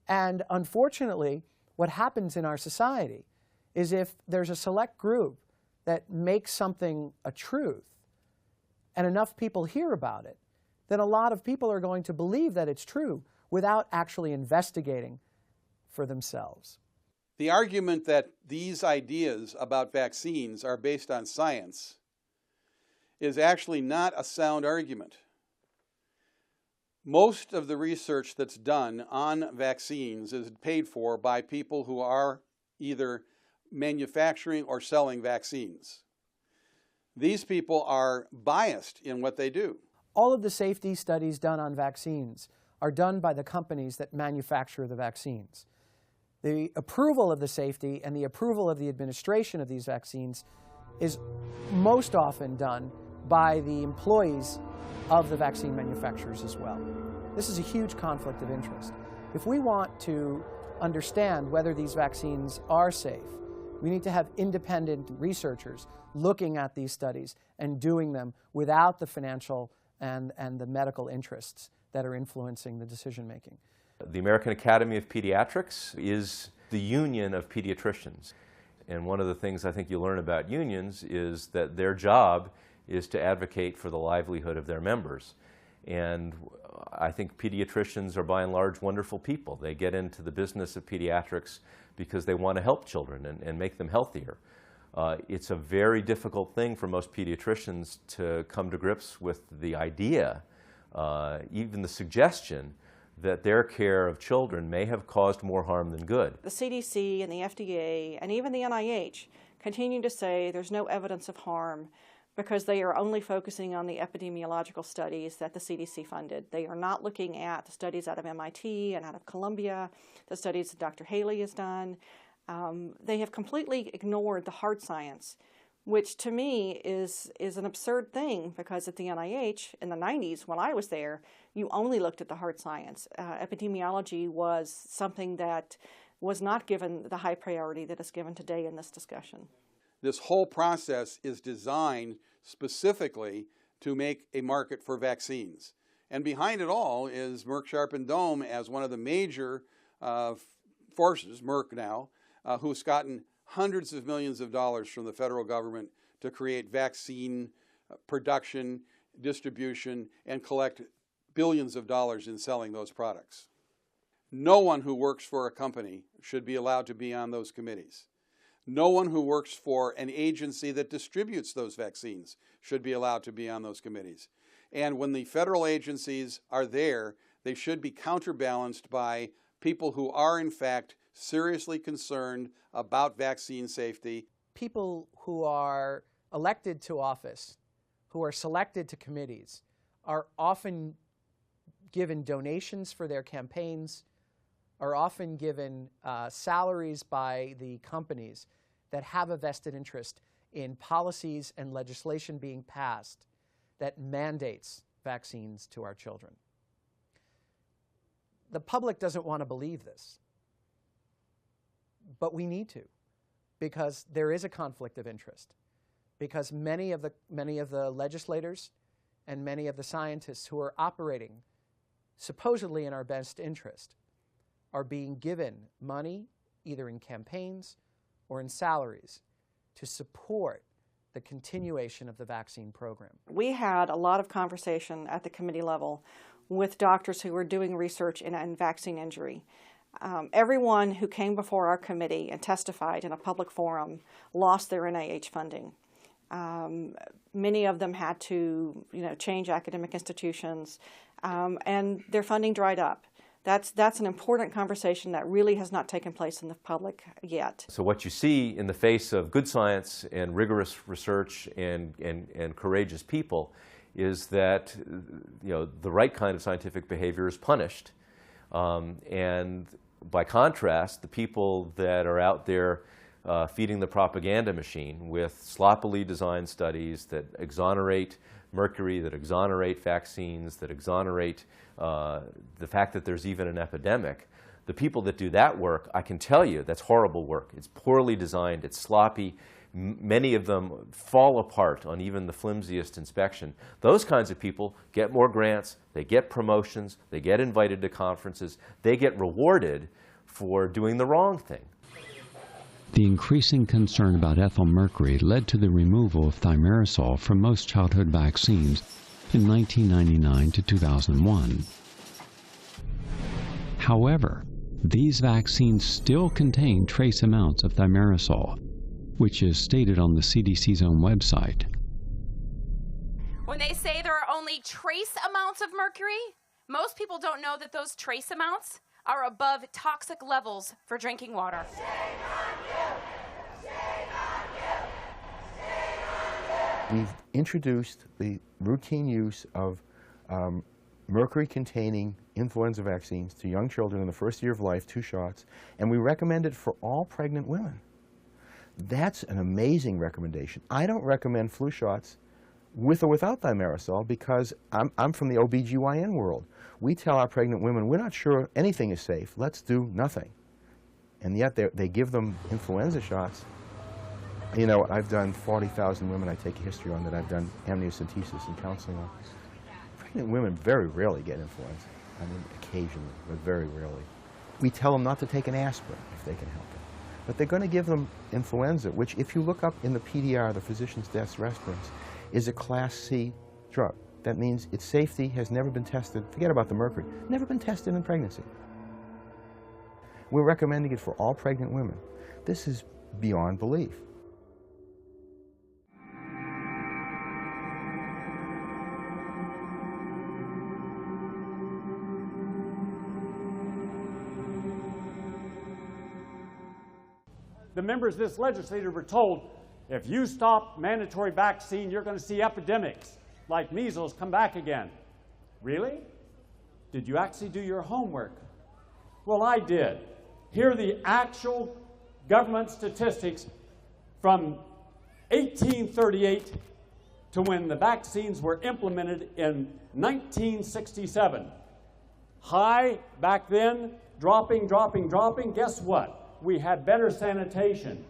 And unfortunately, what happens in our society is if there's a select group that makes something a truth and enough people hear about it, then a lot of people are going to believe that it's true without actually investigating for themselves. The argument that these ideas about vaccines are based on science is actually not a sound argument. Most of the research that's done on vaccines is paid for by people who are either manufacturing or selling vaccines. These people are biased in what they do. All of the safety studies done on vaccines are done by the companies that manufacture the vaccines. The approval of the safety and the approval of the administration of these vaccines is most often done by the employees of the vaccine manufacturers as well. This is a huge conflict of interest. If we want to understand whether these vaccines are safe, we need to have independent researchers looking at these studies and doing them without the financial and the medical interests that are influencing the decision making. The American Academy of Pediatrics is the union of pediatricians. And one of the things I think you learn about unions is that their job is to advocate for the livelihood of their members. And I think pediatricians are by and large wonderful people. They get into the business of pediatrics because they want to help children and make them healthier. It's a very difficult thing for most pediatricians to come to grips with the idea, even the suggestion, that their care of children may have caused more harm than good. The CDC and the FDA and even the NIH continue to say there's no evidence of harm because they are only focusing on the epidemiological studies that the CDC funded. They are not looking at the studies out of MIT and out of Columbia, the studies that Dr. Haley has done. They have completely ignored the hard science, which to me is an absurd thing because at the NIH in the 90s when I was there, you only looked at the hard science. Epidemiology was something that was not given the high priority that is given today in this discussion. This whole process is designed specifically to make a market for vaccines. And behind it all is Merck Sharp and Dohme as one of the major forces, Merck now, who's gotten hundreds of millions of dollars from the federal government to create vaccine production, distribution, and collect billions of dollars in selling those products. No one who works for a company should be allowed to be on those committees. No one who works for an agency that distributes those vaccines should be allowed to be on those committees. And when the federal agencies are there, they should be counterbalanced by people who are in fact seriously concerned about vaccine safety. People who are elected to office, who are selected to committees, are often given donations for their campaigns, are often given salaries by the companies that have a vested interest in policies and legislation being passed that mandates vaccines to our children. The public doesn't want to believe this, but we need to, because there is a conflict of interest, because many of the legislators and many of the scientists who are operating supposedly in our best interest are being given money, either in campaigns or in salaries, to support the continuation of the vaccine program. We had a lot of conversation at the committee level with doctors who were doing research in vaccine injury. Everyone who came before our committee and testified in a public forum lost their NIH funding. Many of them had to, change academic institutions, and their funding dried up. That's an important conversation that really has not taken place in the public yet. So what you see in the face of good science and rigorous research and courageous people is that the right kind of scientific behavior is punished. And by contrast, the people that are out there feeding the propaganda machine with sloppily designed studies that exonerate mercury, that exonerate vaccines, that exonerate the fact that there's even an epidemic, the people that do that work, I can tell you, that's horrible work. It's poorly designed, it's sloppy. Many of them fall apart on even the flimsiest inspection. Those kinds of people get more grants, they get promotions, they get invited to conferences, they get rewarded for doing the wrong thing. The increasing concern about ethyl mercury led to the removal of thimerosal from most childhood vaccines in 1999 to 2001. However, these vaccines still contain trace amounts of thimerosal, which is stated on the CDC's own website. When they say there are only trace amounts of mercury, Most people don't know that those trace amounts are above toxic levels for drinking water. We've introduced the routine use of mercury-containing influenza vaccines to young children in the first year of life, 2 shots, and we recommend it for all pregnant women. That's an amazing recommendation. I don't recommend flu shots with or without thimerosal because I'm from the OBGYN world. We tell our pregnant women, we're not sure anything is safe, let's do nothing. And yet they give them influenza shots. You know, I've done 40,000 women I take a history on that I've done amniocentesis and counseling on. Pregnant women very rarely get influenza. I mean, occasionally, but very rarely. We tell them not to take an aspirin if they can help it. But they're going to give them influenza, which if you look up in the PDR, the physician's desk reference, is a Class C drug. That means its safety has never been tested, forget about the mercury, never been tested in pregnancy. We're recommending it for all pregnant women. This is beyond belief. The members of this legislature were told, if you stop mandatory vaccine, you're going to see epidemics like measles come back again. Really? Did you actually do your homework? Well, I did. Here are the actual government statistics from 1838 to when the vaccines were implemented in 1967. High back then, dropping. Guess what? We had better sanitation.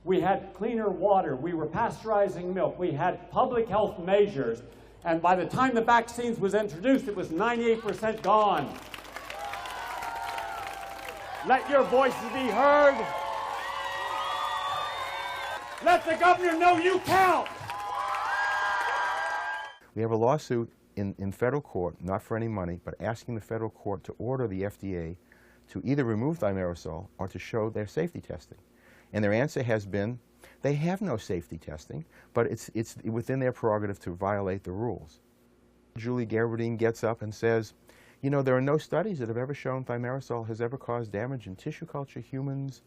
We had cleaner water. We were pasteurizing milk. We had public health measures. And by the time the vaccines was introduced, it was 98% gone. Let your voices be heard. Let the governor know you count. We have a lawsuit in federal court, not for any money, but asking the federal court to order the FDA to either remove thimerosal or to show their safety testing. And their answer has been, they have no safety testing, but it's within their prerogative to violate the rules. Julie Gerberdine gets up and says, you know, there are no studies that have ever shown thimerosal has ever caused damage in tissue culture, humans,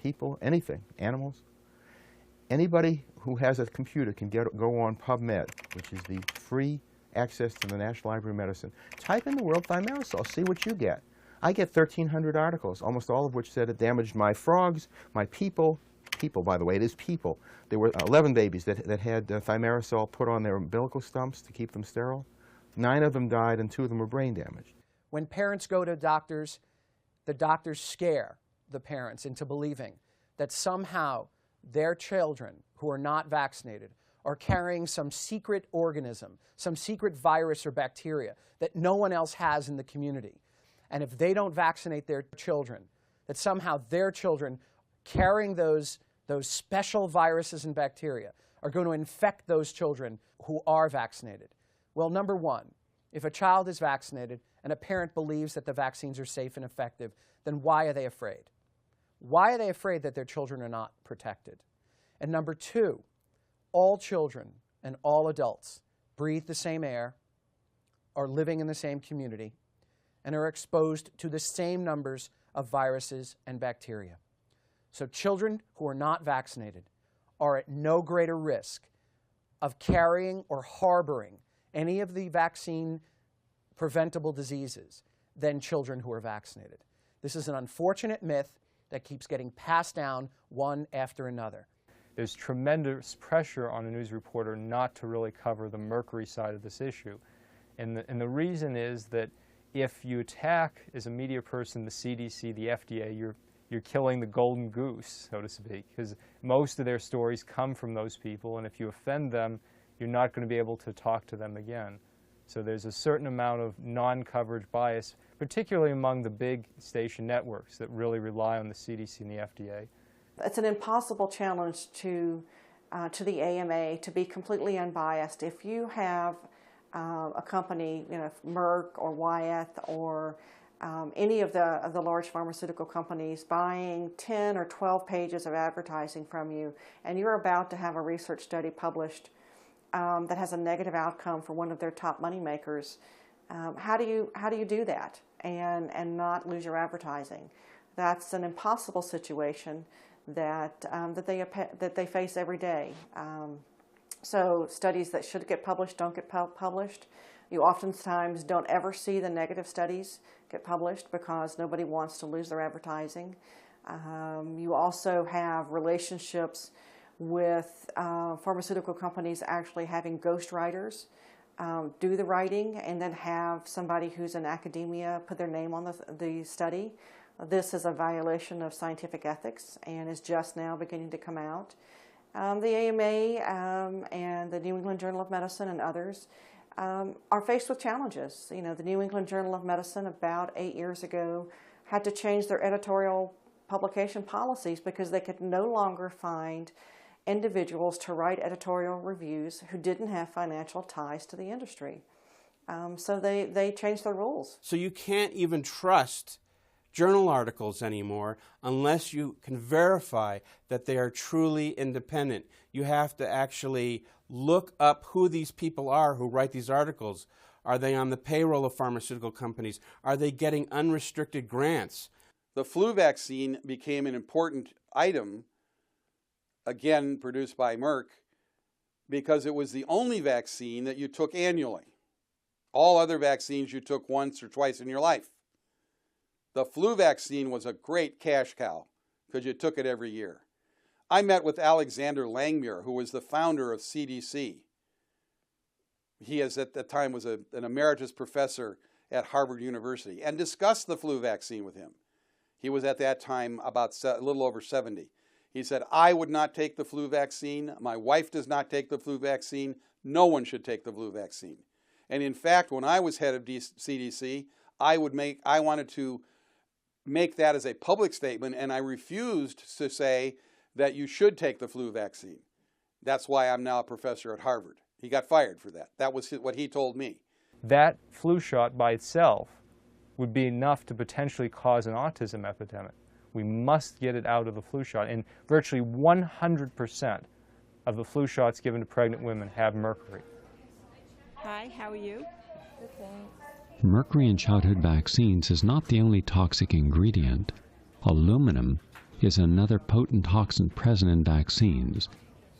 people, anything, animals. Anybody who has a computer can go on PubMed, which is the free access to the National Library of Medicine. Type in the word thimerosal, see what you get. I get 1,300 articles, almost all of which said it damaged my frogs, my people, by the way, it is people. There were 11 babies that had thimerosal put on their umbilical stumps to keep them sterile. 9 of them died and 2 of them were brain damaged. When parents go to doctors, the doctors scare the parents into believing that somehow their children who are not vaccinated are carrying some secret organism, some secret virus or bacteria that no one else has in the community. And if they don't vaccinate their children, that somehow their children carrying those special viruses and bacteria are going to infect those children who are vaccinated. Well, number one, if a child is vaccinated and a parent believes that the vaccines are safe and effective, then why are they afraid? Why are they afraid that their children are not protected? And number two, all children and all adults breathe the same air, are living in the same community, and are exposed to the same numbers of viruses and bacteria. So children who are not vaccinated are at no greater risk of carrying or harboring any of the vaccine preventable diseases than children who are vaccinated. This is an unfortunate myth that keeps getting passed down one after another. There's tremendous pressure on a news reporter not to really cover the mercury side of this issue. And the reason is that if you attack, as a media person, the CDC, the FDA, you're killing the golden goose, so to speak, because most of their stories come from those people, and if you offend them, you're not going to be able to talk to them again. So there's a certain amount of non-coverage bias, particularly among the big station networks that really rely on the CDC and the FDA. It's an impossible challenge to the AMA to be completely unbiased. If you have a company, you know, Merck or Wyeth or any of the large pharmaceutical companies buying 10 or 12 pages of advertising from you, and you're about to have a research study published that has a negative outcome for one of their top money makers, How do you do that and not lose your advertising? That's an impossible situation that they face every day. So studies that should get published don't get published. You oftentimes don't ever see the negative studies get published because nobody wants to lose their advertising. You also have relationships with pharmaceutical companies actually having ghostwriters do the writing and then have somebody who's in academia put their name on the study. This is a violation of scientific ethics and is just now beginning to come out. The AMA and the New England Journal of Medicine and others are faced with challenges. You know, the New England Journal of Medicine about 8 years ago had to change their editorial publication policies because they could no longer find individuals to write editorial reviews who didn't have financial ties to the industry. So they changed their rules. So you can't even trust journal articles anymore unless you can verify that they are truly independent. You have to actually look up who these people are who write these articles. Are they on the payroll of pharmaceutical companies? Are they getting unrestricted grants? The flu vaccine became an important item, again produced by Merck, because it was the only vaccine that you took annually. All other vaccines you took once or twice in your life. The flu vaccine was a great cash cow because you took it every year. I met with Alexander Langmuir, who was the founder of CDC. He at that time was an emeritus professor at Harvard University, and discussed the flu vaccine with him. He was at that time about a little over 70. He said, I would not take the flu vaccine. My wife does not take the flu vaccine. No one should take the flu vaccine. And in fact, when I was head of CDC, I wanted to make that as a public statement, and I refused to say that you should take the flu vaccine. That's why I'm now a professor at Harvard. He got fired for that. That was what he told me. That flu shot by itself would be enough to potentially cause an autism epidemic. We must get it out of the flu shot. And virtually 100% of the flu shots given to pregnant women have mercury. Hi, how are you? Good, thanks. Mercury in childhood vaccines is not the only toxic ingredient. Aluminum is another potent toxin present in vaccines.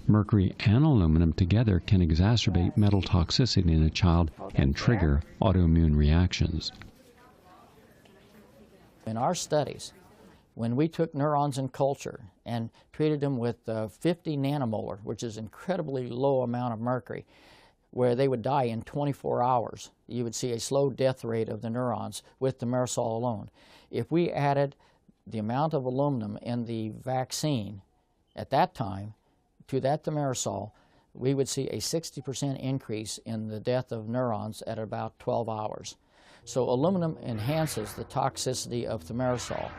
Mercury and aluminum together can exacerbate metal toxicity in a child and trigger autoimmune reactions. In our studies, when we took neurons in culture and treated them with 50 nanomolar, which is an incredibly low amount of mercury, where they would die in 24 hours, you would see a slow death rate of the neurons with thimerosal alone. If we added the amount of aluminum in the vaccine at that time to that thimerosal, we would see a 60% increase in the death of neurons at about 12 hours. So aluminum enhances the toxicity of thimerosal.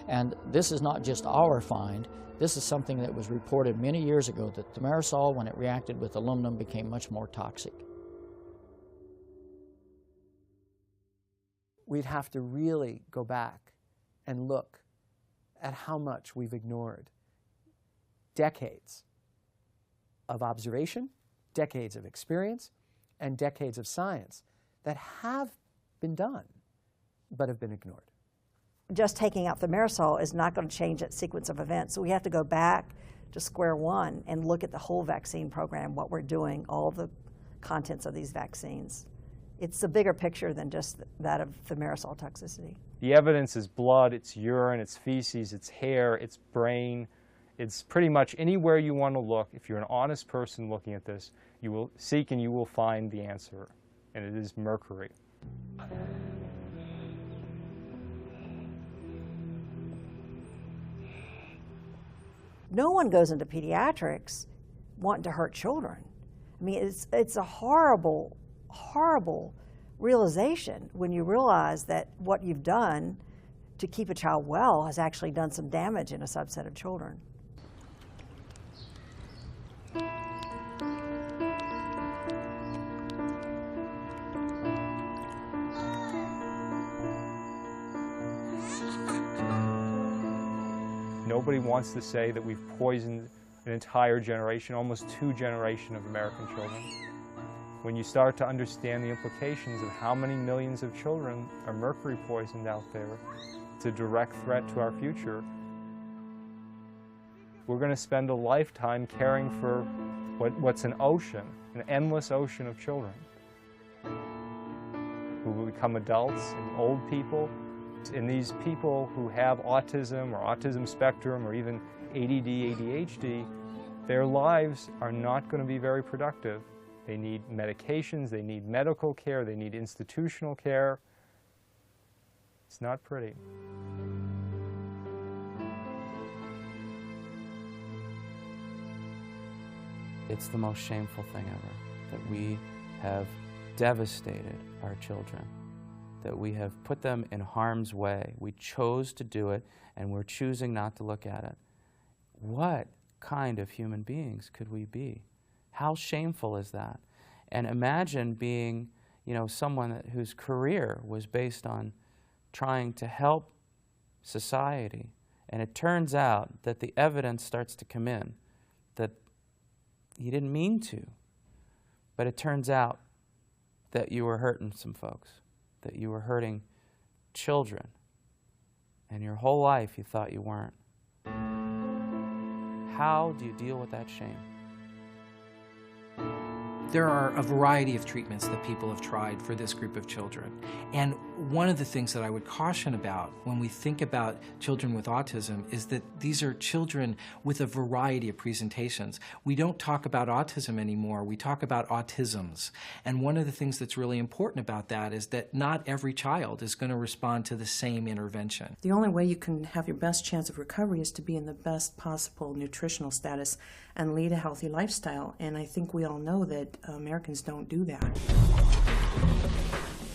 And this is not just our find. This is something that was reported many years ago, that thimerosal, when it reacted with aluminum, became much more toxic. We'd have to really go back and look at how much we've ignored decades of observation, decades of experience, and decades of science that have been done but have been ignored. Just taking out thimerosal is not going to change that sequence of events. So we have to go back to square one and look at the whole vaccine program, what we're doing, all the contents of these vaccines. It's a bigger picture than just that of thimerosal toxicity. The evidence is blood, it's urine, it's feces, it's hair, it's brain. It's pretty much anywhere you want to look. If you're an honest person looking at this, you will seek and you will find the answer, and it is mercury. No one goes into pediatrics wanting to hurt children. I mean, it's a horrible, horrible realization when you realize that what you've done to keep a child well has actually done some damage in a subset of children. Nobody wants to say that we've poisoned an entire generation, almost 2 generations of American children. when you start to understand the implications of how many millions of children are mercury poisoned out there, it's a direct threat to our future. We're going to spend a lifetime caring for what's an ocean, an endless ocean of children who will become adults and old people. And these people who have autism or autism spectrum or even ADD, ADHD, their lives are not going to be very productive. They need medications, they need medical care, they need institutional care. It's not pretty. It's the most shameful thing ever, that we have devastated our children, that we have put them in harm's way. We chose to do it, and we're choosing not to look at it. What kind of human beings could we be? How shameful is that? And imagine being, someone whose career was based on trying to help society, and it turns out that the evidence starts to come in that you didn't mean to, but it turns out that you were hurting some folks, that you were hurting children, and your whole life you thought you weren't. How do you deal with that shame? There are a variety of treatments that people have tried for this group of children. And one of the things that I would caution about when we think about children with autism is that these are children with a variety of presentations. We don't talk about autism anymore, we talk about autisms. And one of the things that's really important about that is that not every child is going to respond to the same intervention. The only way you can have your best chance of recovery is to be in the best possible nutritional status and lead a healthy lifestyle. And I think we all know that Americans don't do that.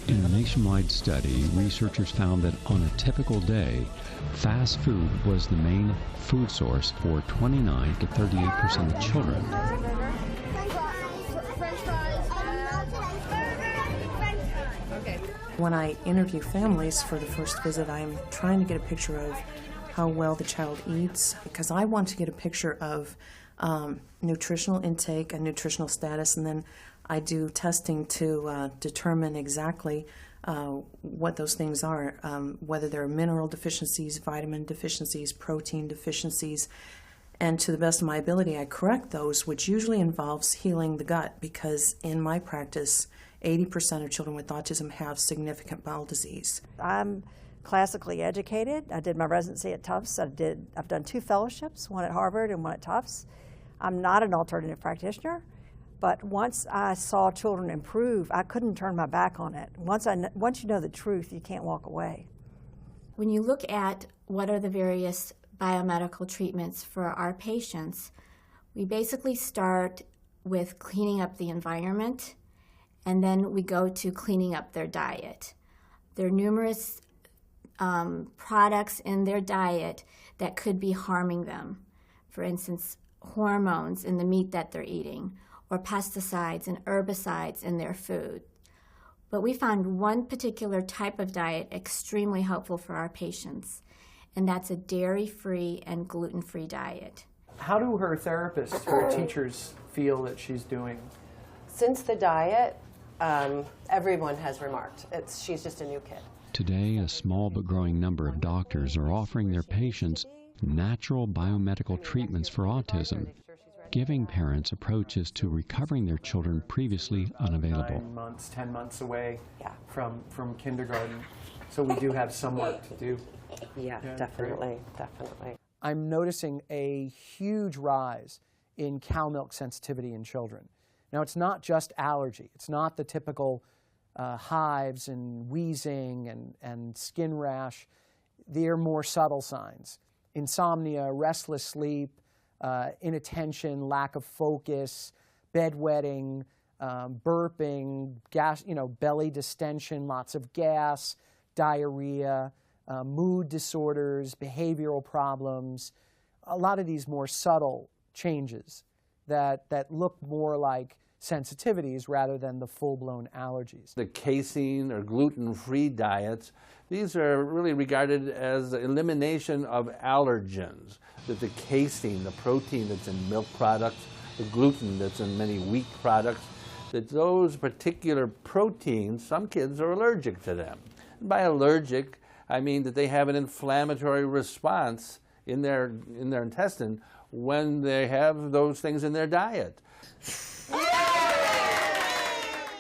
In a nationwide study, researchers found that on a typical day, fast food was the main food source for 29 to 38% of children. When I interview families for the first visit, I'm trying to get a picture of how well the child eats, because I want to get a picture of nutritional intake and nutritional status, and then I do testing to determine exactly what those things are, whether they're mineral deficiencies, vitamin deficiencies, protein deficiencies, and to the best of my ability I correct those, which usually involves healing the gut, because in my practice 80% of children with autism have significant bowel disease. I'm classically educated. I did my residency at Tufts. I've done 2 fellowships, one at Harvard and one at Tufts. I'm not an alternative practitioner, but once I saw children improve, I couldn't turn my back on it. Once you know the truth, you can't walk away. When you look at what are the various biomedical treatments for our patients, we basically start with cleaning up the environment, and then we go to cleaning up their diet. There are numerous products in their diet that could be harming them. For instance, hormones in the meat that they're eating, or pesticides and herbicides in their food. But we found one particular type of diet extremely helpful for our patients, and that's a dairy-free and gluten-free diet. How do her therapists, her teachers, feel that she's doing? Since the diet, everyone has remarked she's just a new kid. Today, a small but growing number of doctors are offering their patients natural biomedical treatments for autism, giving parents approaches to recovering their children previously unavailable. 9 months, 10 months away from kindergarten, so we do have some work to do. Yeah, definitely. I'm noticing a huge rise in cow milk sensitivity in children. Now, it's not just allergy. It's not the typical hives and wheezing and skin rash. They're more subtle signs. Insomnia, restless sleep, inattention, lack of focus, bedwetting, burping, gas, belly distension, lots of gas, diarrhea, mood disorders, behavioral problems, a lot of these more subtle changes that look more like sensitivities rather than the full-blown allergies. The casein or gluten-free diets, these are really regarded as the elimination of allergens. That the casein, the protein that's in milk products, the gluten that's in many wheat products, that those particular proteins, some kids are allergic to them. And by allergic, I mean that they have an inflammatory response in their intestine when they have those things in their diet.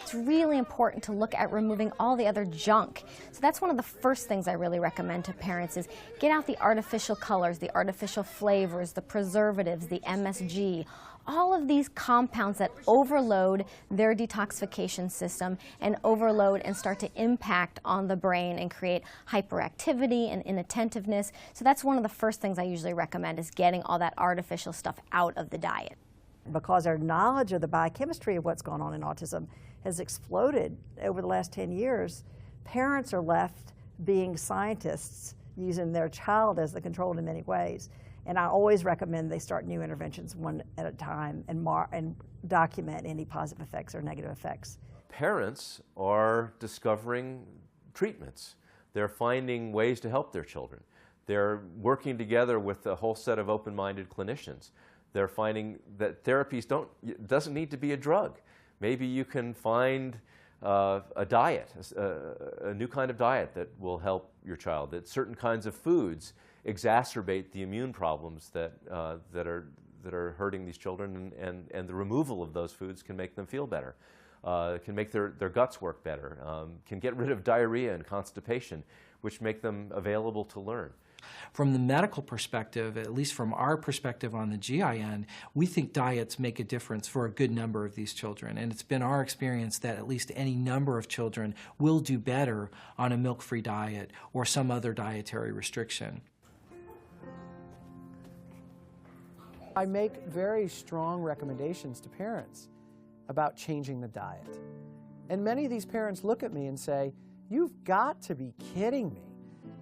It's really important to look at removing all the other junk. So that's one of the first things I really recommend to parents is get out the artificial colors, the artificial flavors, the preservatives, the MSG, all of these compounds that overload their detoxification system and overload and start to impact on the brain and create hyperactivity and inattentiveness. So that's one of the first things I usually recommend is getting all that artificial stuff out of the diet. Because our knowledge of the biochemistry of what's going on in autism has exploded over the last 10 years, parents are left being scientists using their child as the control in many ways. And I always recommend they start new interventions one at a time and document any positive effects or negative effects. Parents are discovering treatments. They're finding ways to help their children. They're working together with a whole set of open-minded clinicians. They're finding that therapies doesn't need to be a drug. Maybe you can find a diet, a new kind of diet that will help your child, that certain kinds of foods exacerbate the immune problems that are hurting these children, and the removal of those foods can make them feel better, can make their guts work better, can get rid of diarrhea and constipation, which make them available to learn. From the medical perspective, at least from our perspective on the GI end, we think diets make a difference for a good number of these children. And it's been our experience that at least any number of children will do better on a milk-free diet or some other dietary restriction. I make very strong recommendations to parents about changing the diet. And many of these parents look at me and say, "You've got to be kidding me.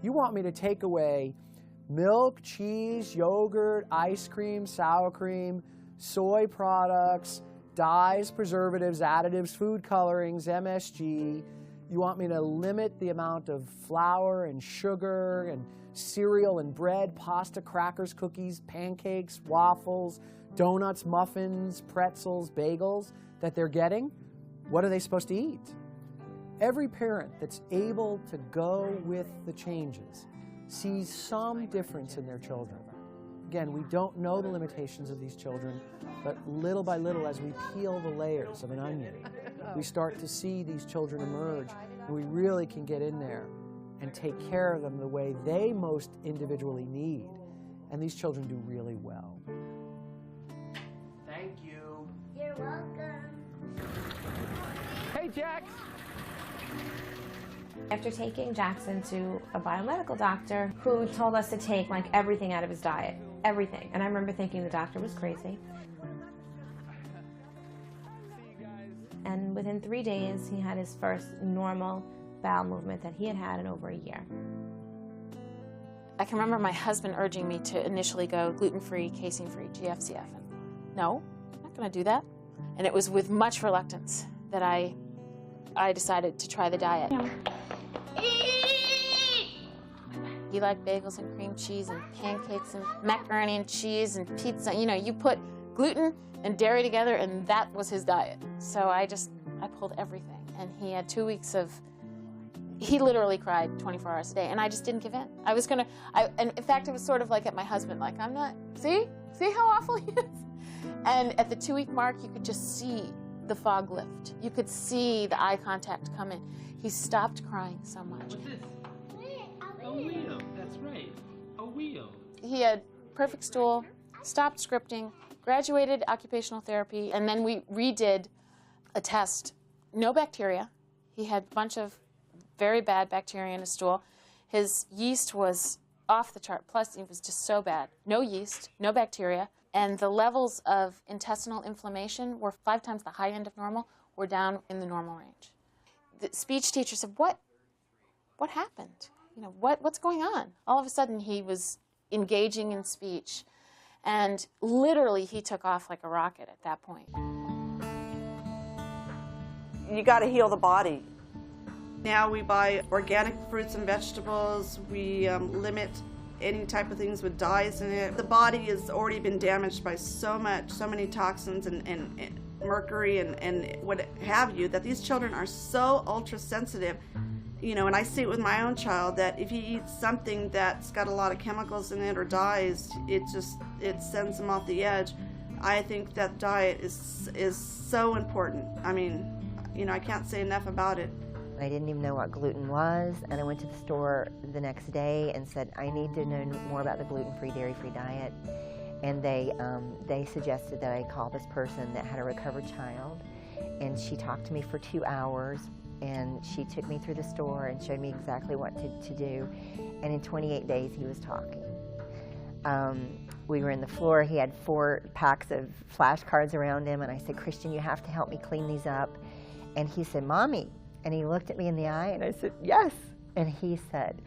You want me to take away milk, cheese, yogurt, ice cream, sour cream, soy products, dyes, preservatives, additives, food colorings, MSG. You want me to limit the amount of flour and sugar and cereal and bread, pasta, crackers, cookies, pancakes, waffles, donuts, muffins, pretzels, bagels that they're getting? What are they supposed to eat?" Every parent that's able to go with the changes sees some difference in their children. Again, we don't know the limitations of these children, but little by little, as we peel the layers of an onion, we start to see these children emerge, and we really can get in there and take care of them the way they most individually need. And these children do really well. Thank you. You're welcome. Hey, Jax. After taking Jackson to a biomedical doctor who told us to take like everything out of his diet, everything. And I remember thinking the doctor was crazy. And within 3 days, he had his first normal bowel movement that he had had in over a year. I can remember my husband urging me to initially go gluten-free, casein-free, GFCF. And no, I'm not going to do that. And it was with much reluctance that I decided to try the diet. He liked bagels and cream cheese and pancakes and macaroni and cheese and pizza. You know, you put gluten and dairy together, and that was his diet. So I pulled everything. And he had 2 weeks of, he literally cried 24 hours a day, and I just didn't give in. And in fact, it was sort of like at my husband, like, I'm not, see how awful he is? And at the 2-week mark, you could just see the fog lift. You could see the eye contact come in. He stopped crying so much. What's this? A wheel. That's right. A wheel. He had perfect stool, stopped scripting, graduated occupational therapy, and then we redid a test. No bacteria. He had a bunch of very bad bacteria in his stool. His yeast was off the chart, plus it was just so bad. No yeast, no bacteria. And the levels of intestinal inflammation were 5 times the high end of normal, were down in the normal range. The speech teacher said, what happened? You know, what's going on? All of a sudden he was engaging in speech, and literally he took off like a rocket at that point. You got to heal the body. Now we buy organic fruits and vegetables. We limit any type of things with dyes in it. The body has already been damaged by so many toxins and mercury and what have you, that these children are so ultra sensitive. You know, and I see it with my own child that if he eats something that's got a lot of chemicals in it or dyes, it sends him off the edge. I think that diet is so important. I mean, you know, I can't say enough about it. I didn't even know what gluten was, and I went to the store the next day and said, I need to know more about the gluten-free, dairy-free diet. And they suggested that I call this person that had a recovered child, and she talked to me for 2 hours, and she took me through the store and showed me exactly what to do. And in 28 days, he was talking. We were in the floor. He had 4 packs of flashcards around him, and I said, Christian, you have to help me clean these up. And he said, Mommy. And he looked at me in the eye, and I said, yes. And he said,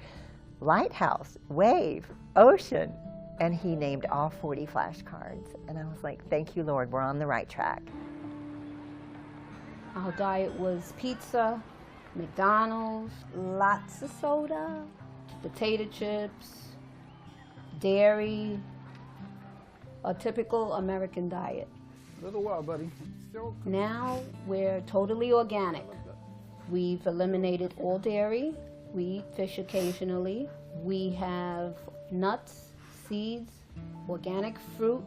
lighthouse, wave, ocean. And he named all 40 flashcards. And I was like, thank you, Lord, we're on the right track. Our diet was pizza, McDonald's, lots of soda, potato chips, dairy, a typical American diet. A little while, buddy. Now we're totally organic. We've eliminated all dairy. We eat fish occasionally. We have nuts, seeds, organic fruit,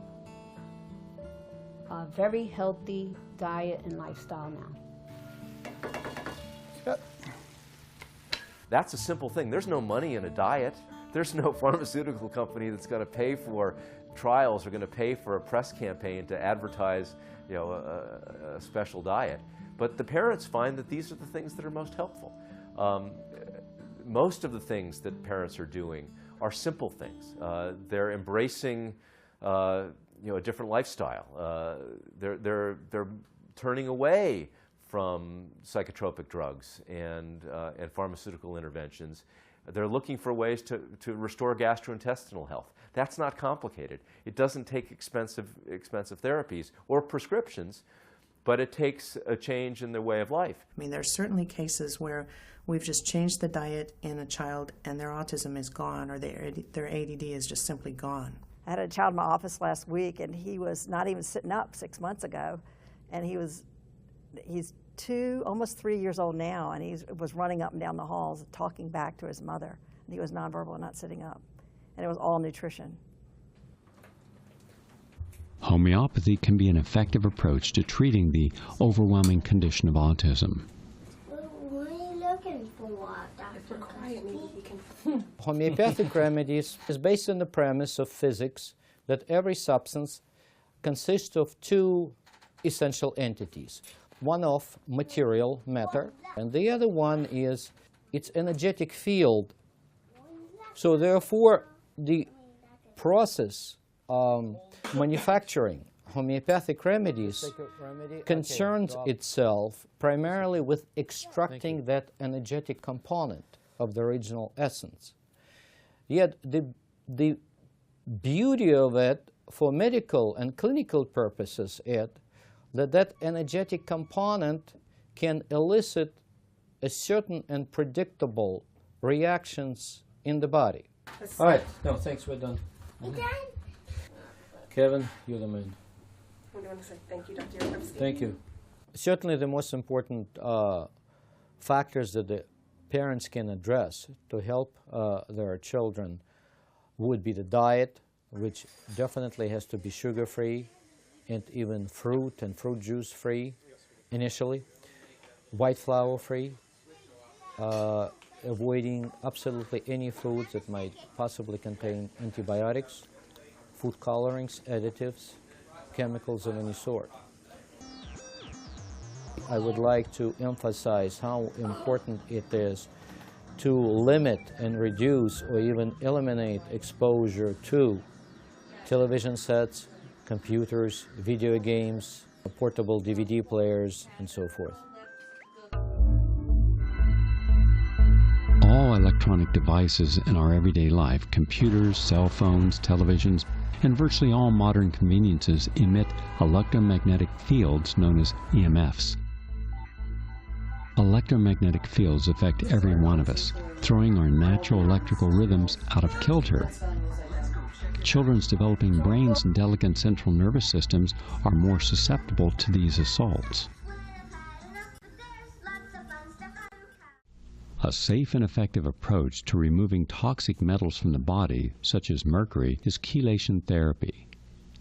a very healthy diet and lifestyle now. That's a simple thing. There's no money in a diet. There's no pharmaceutical company that's going to pay for trials or going to pay for a press campaign to advertise, you know, a special diet. But the parents find that these are the things that are most helpful. Most of the things that parents are doing are simple things. They're embracing, you know, a different lifestyle. They're turning away from psychotropic drugs and pharmaceutical interventions. They're looking for ways to restore gastrointestinal health. That's not complicated. It doesn't take expensive therapies or prescriptions, but it takes a change in their way of life. I mean, there's certainly cases where we've just changed the diet in a child and their autism is gone, or their ADD is just simply gone. I had a child in my office last week, and he was not even sitting up 6 months ago, and he's 2, almost 3 years old now, and he was running up and down the halls talking back to his mother. And he was nonverbal and not sitting up, and it was all nutrition. Homeopathy can be an effective approach to treating the overwhelming condition of autism. What are you looking for, Dr. If we're quiet, maybe we can... Homeopathic remedies is based on the premise of physics that every substance consists of 2 essential entities. One of material matter, and the other one is its energetic field. So therefore, the process manufacturing homeopathic remedies concerns itself primarily with extracting that energetic component of the original essence. Yet the beauty of it for medical and clinical purposes is that energetic component can elicit a certain and predictable reactions in the body. All right, no, thanks, we're done. Kevin, you're the man. I want to say thank you, Dr. Epstein. Thank you. Certainly the most important factors that the parents can address to help their children would be the diet, which definitely has to be sugar-free and even fruit and fruit juice-free initially, white flour-free, avoiding absolutely any foods that might possibly contain antibiotics, food colorings, additives, chemicals of any sort. I would like to emphasize how important it is to limit and reduce or even eliminate exposure to television sets, computers, video games, portable DVD players, and so forth. All electronic devices in our everyday life, computers, cell phones, televisions, and virtually all modern conveniences emit electromagnetic fields known as EMFs. Electromagnetic fields affect every one of us, throwing our natural electrical rhythms out of kilter. Children's developing brains and delicate central nervous systems are more susceptible to these assaults. A safe and effective approach to removing toxic metals from the body, such as mercury, is chelation therapy.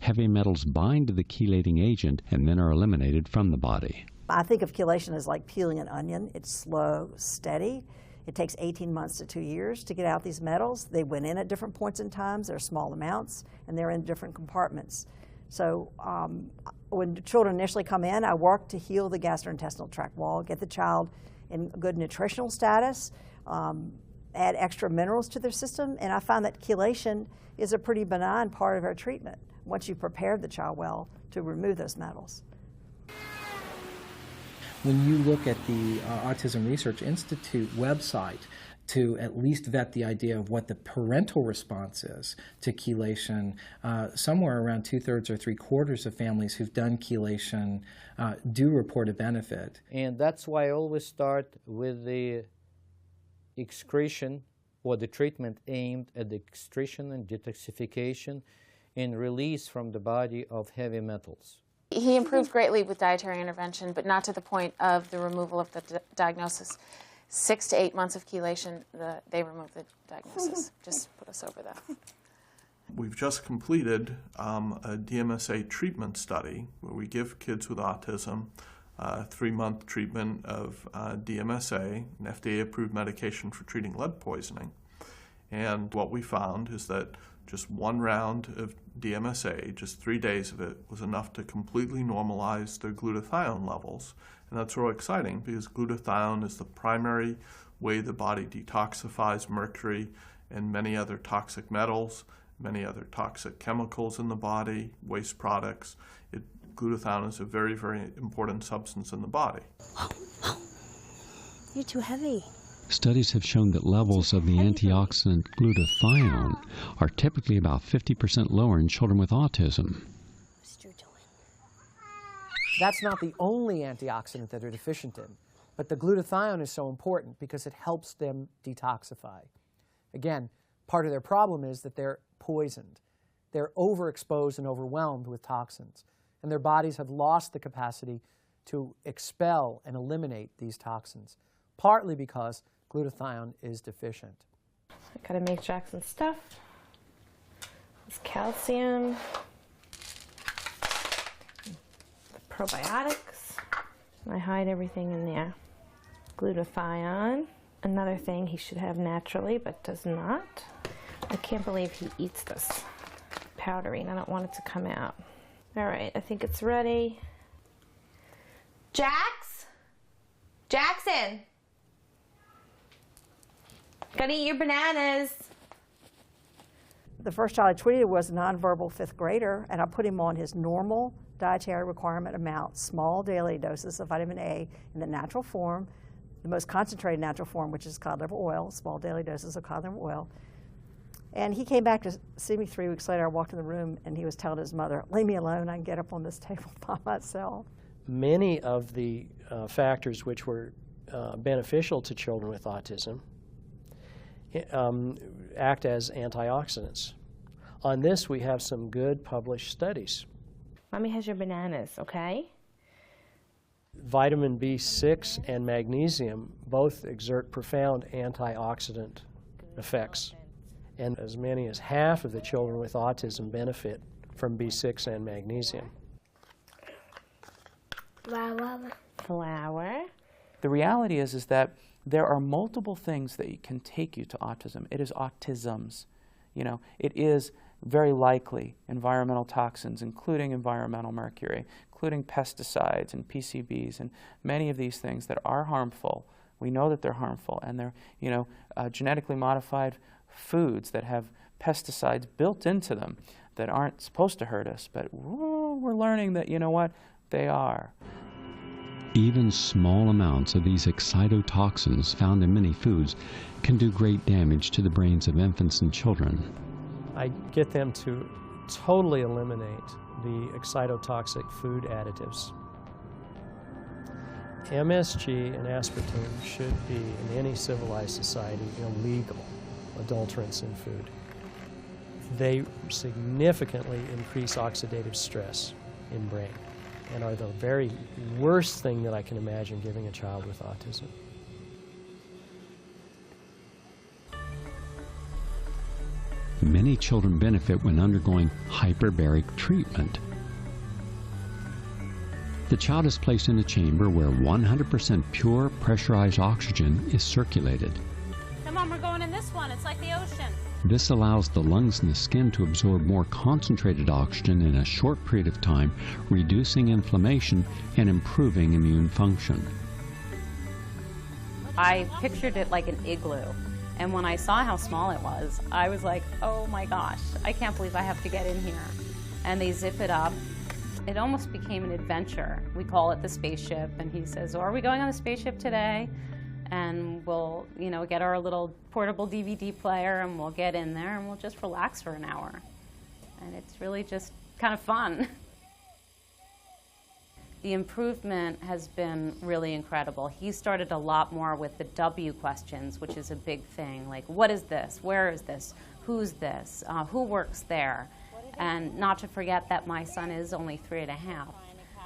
Heavy metals bind to the chelating agent and then are eliminated from the body. I think of chelation as like peeling an onion. It's slow, steady. It takes 18 months to 2 years to get out these metals. They went in at different points in time. They're small amounts, and they're in different compartments. So when children initially come in, I work to heal the gastrointestinal tract wall, get the child in good nutritional status, add extra minerals to their system, and I find that chelation is a pretty benign part of our treatment once you've prepared the child well to remove those metals. When you look at the Autism Research Institute website to at least vet the idea of what the parental response is to chelation, somewhere around 2/3 or 3/4 of families who've done chelation do report a benefit. And that's why I always start with the excretion or the treatment aimed at the excretion and detoxification and release from the body of heavy metals. He improved greatly with dietary intervention, but not to the point of the removal of the diagnosis. 6 to 8 months of chelation, they removed the diagnosis. Just put us over that. We've just completed a DMSA treatment study where we give kids with autism a 3-month treatment of DMSA, an FDA-approved medication for treating lead poisoning. And what we found is that just 1 round of DMSA, just 3 days of it, was enough to completely normalize their glutathione levels. And that's real exciting because glutathione is the primary way the body detoxifies mercury and many other toxic metals, many other toxic chemicals in the body, waste products. Glutathione is a very, very important substance in the body. You're too heavy. Studies have shown that levels of the antioxidant glutathione are typically about 50% lower in children with autism. That's not the only antioxidant that they're deficient in, but the glutathione is so important because it helps them detoxify. Again, part of their problem is that they're poisoned. They're overexposed and overwhelmed with toxins, and their bodies have lost the capacity to expel and eliminate these toxins, partly because glutathione is deficient. I gotta make Jackson stuff. It's calcium, the probiotics. I hide everything in there. Glutathione, another thing he should have naturally but does not. I can't believe he eats this powdery and I don't want it to come out. All right, I think it's ready. Jackson! Gotta eat your bananas. The first child I treated was a nonverbal 5th grader, and I put him on his normal dietary requirement amount, small daily doses of vitamin A in the natural form, the most concentrated natural form, which is cod liver oil, small daily doses of cod liver oil. And he came back to see me 3 weeks later. I walked in the room, and he was telling his mother, leave me alone, I can get up on this table by myself. Many of the factors which were beneficial to children with autism act as antioxidants. On this, we have some good published studies. Mommy has your bananas, okay? Vitamin B6 and magnesium both exert profound antioxidant effects, and as many as half of the children with autism benefit from B6 and magnesium. Flour. The reality is that there are multiple things that can take you to autism. It is autisms. You know, it is very likely environmental toxins, including environmental mercury, including pesticides and PCBs and many of these things that are harmful. We know that they're harmful, and they're, genetically modified foods that have pesticides built into them that aren't supposed to hurt us, but we're learning that, they are. Even small amounts of these excitotoxins found in many foods can do great damage to the brains of infants and children. I get them to totally eliminate the excitotoxic food additives. MSG and aspartame should be, in any civilized society, illegal adulterants in food. they significantly increase oxidative stress in brain and are the very worst thing that I can imagine giving a child with autism. Many children benefit when undergoing hyperbaric treatment. The child is placed in a chamber where 100% pure pressurized oxygen is circulated. Come on, we're going in this one. It's like the ocean. This allows the lungs and the skin to absorb more concentrated oxygen in a short period of time, reducing inflammation and improving immune function. I pictured it like an igloo. And when I saw how small it was, I was like, oh my gosh, I can't believe I have to get in here. And they zip it up. It almost became an adventure. We call it the spaceship, and he says, oh, are we going on the spaceship today? And we'll, get our little portable DVD player, and we'll get in there, and we'll just relax for an hour. And it's really just kind of fun. The improvement has been really incredible. He started a lot more with the W questions, which is a big thing, like what is this, where is this, who's this, who works there? And not to forget that my son is only 3.5,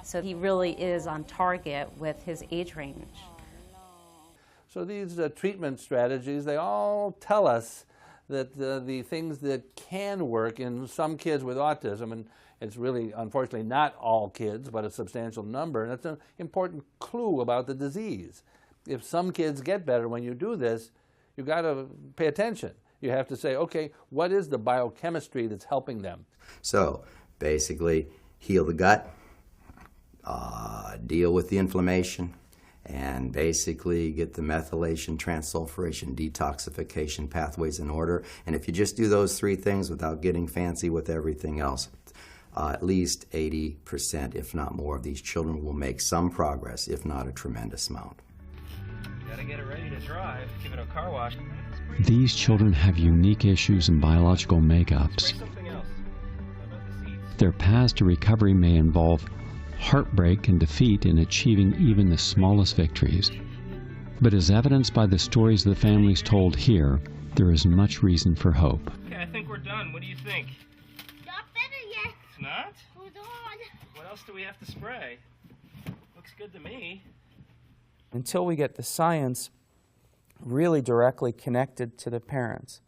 so he really is on target with his age range. So these treatment strategies, they all tell us that the things that can work in some kids with autism, and it's really, unfortunately, not all kids, but a substantial number, and it's an important clue about the disease. If some kids get better when you do this, you've got to pay attention. You have to say, okay, what is the biochemistry that's helping them? So basically, heal the gut, deal with the inflammation, and basically get the methylation, transsulfuration, detoxification pathways in order. And if you just do those three things without getting fancy with everything else, at least 80%, if not more, of these children will make some progress, if not a tremendous amount. Gotta get it ready to drive. Give it a car wash. These children have unique issues and biological makeups. Their paths to recovery may involve heartbreak and defeat in achieving even the smallest victories. But as evidenced by the stories the families told here, there is much reason for hope. Okay, I think we're done. What do you think? Not better yet. It's not? Hold on. What else do we have to spray? Looks good to me. Until we get the science really directly connected to the parents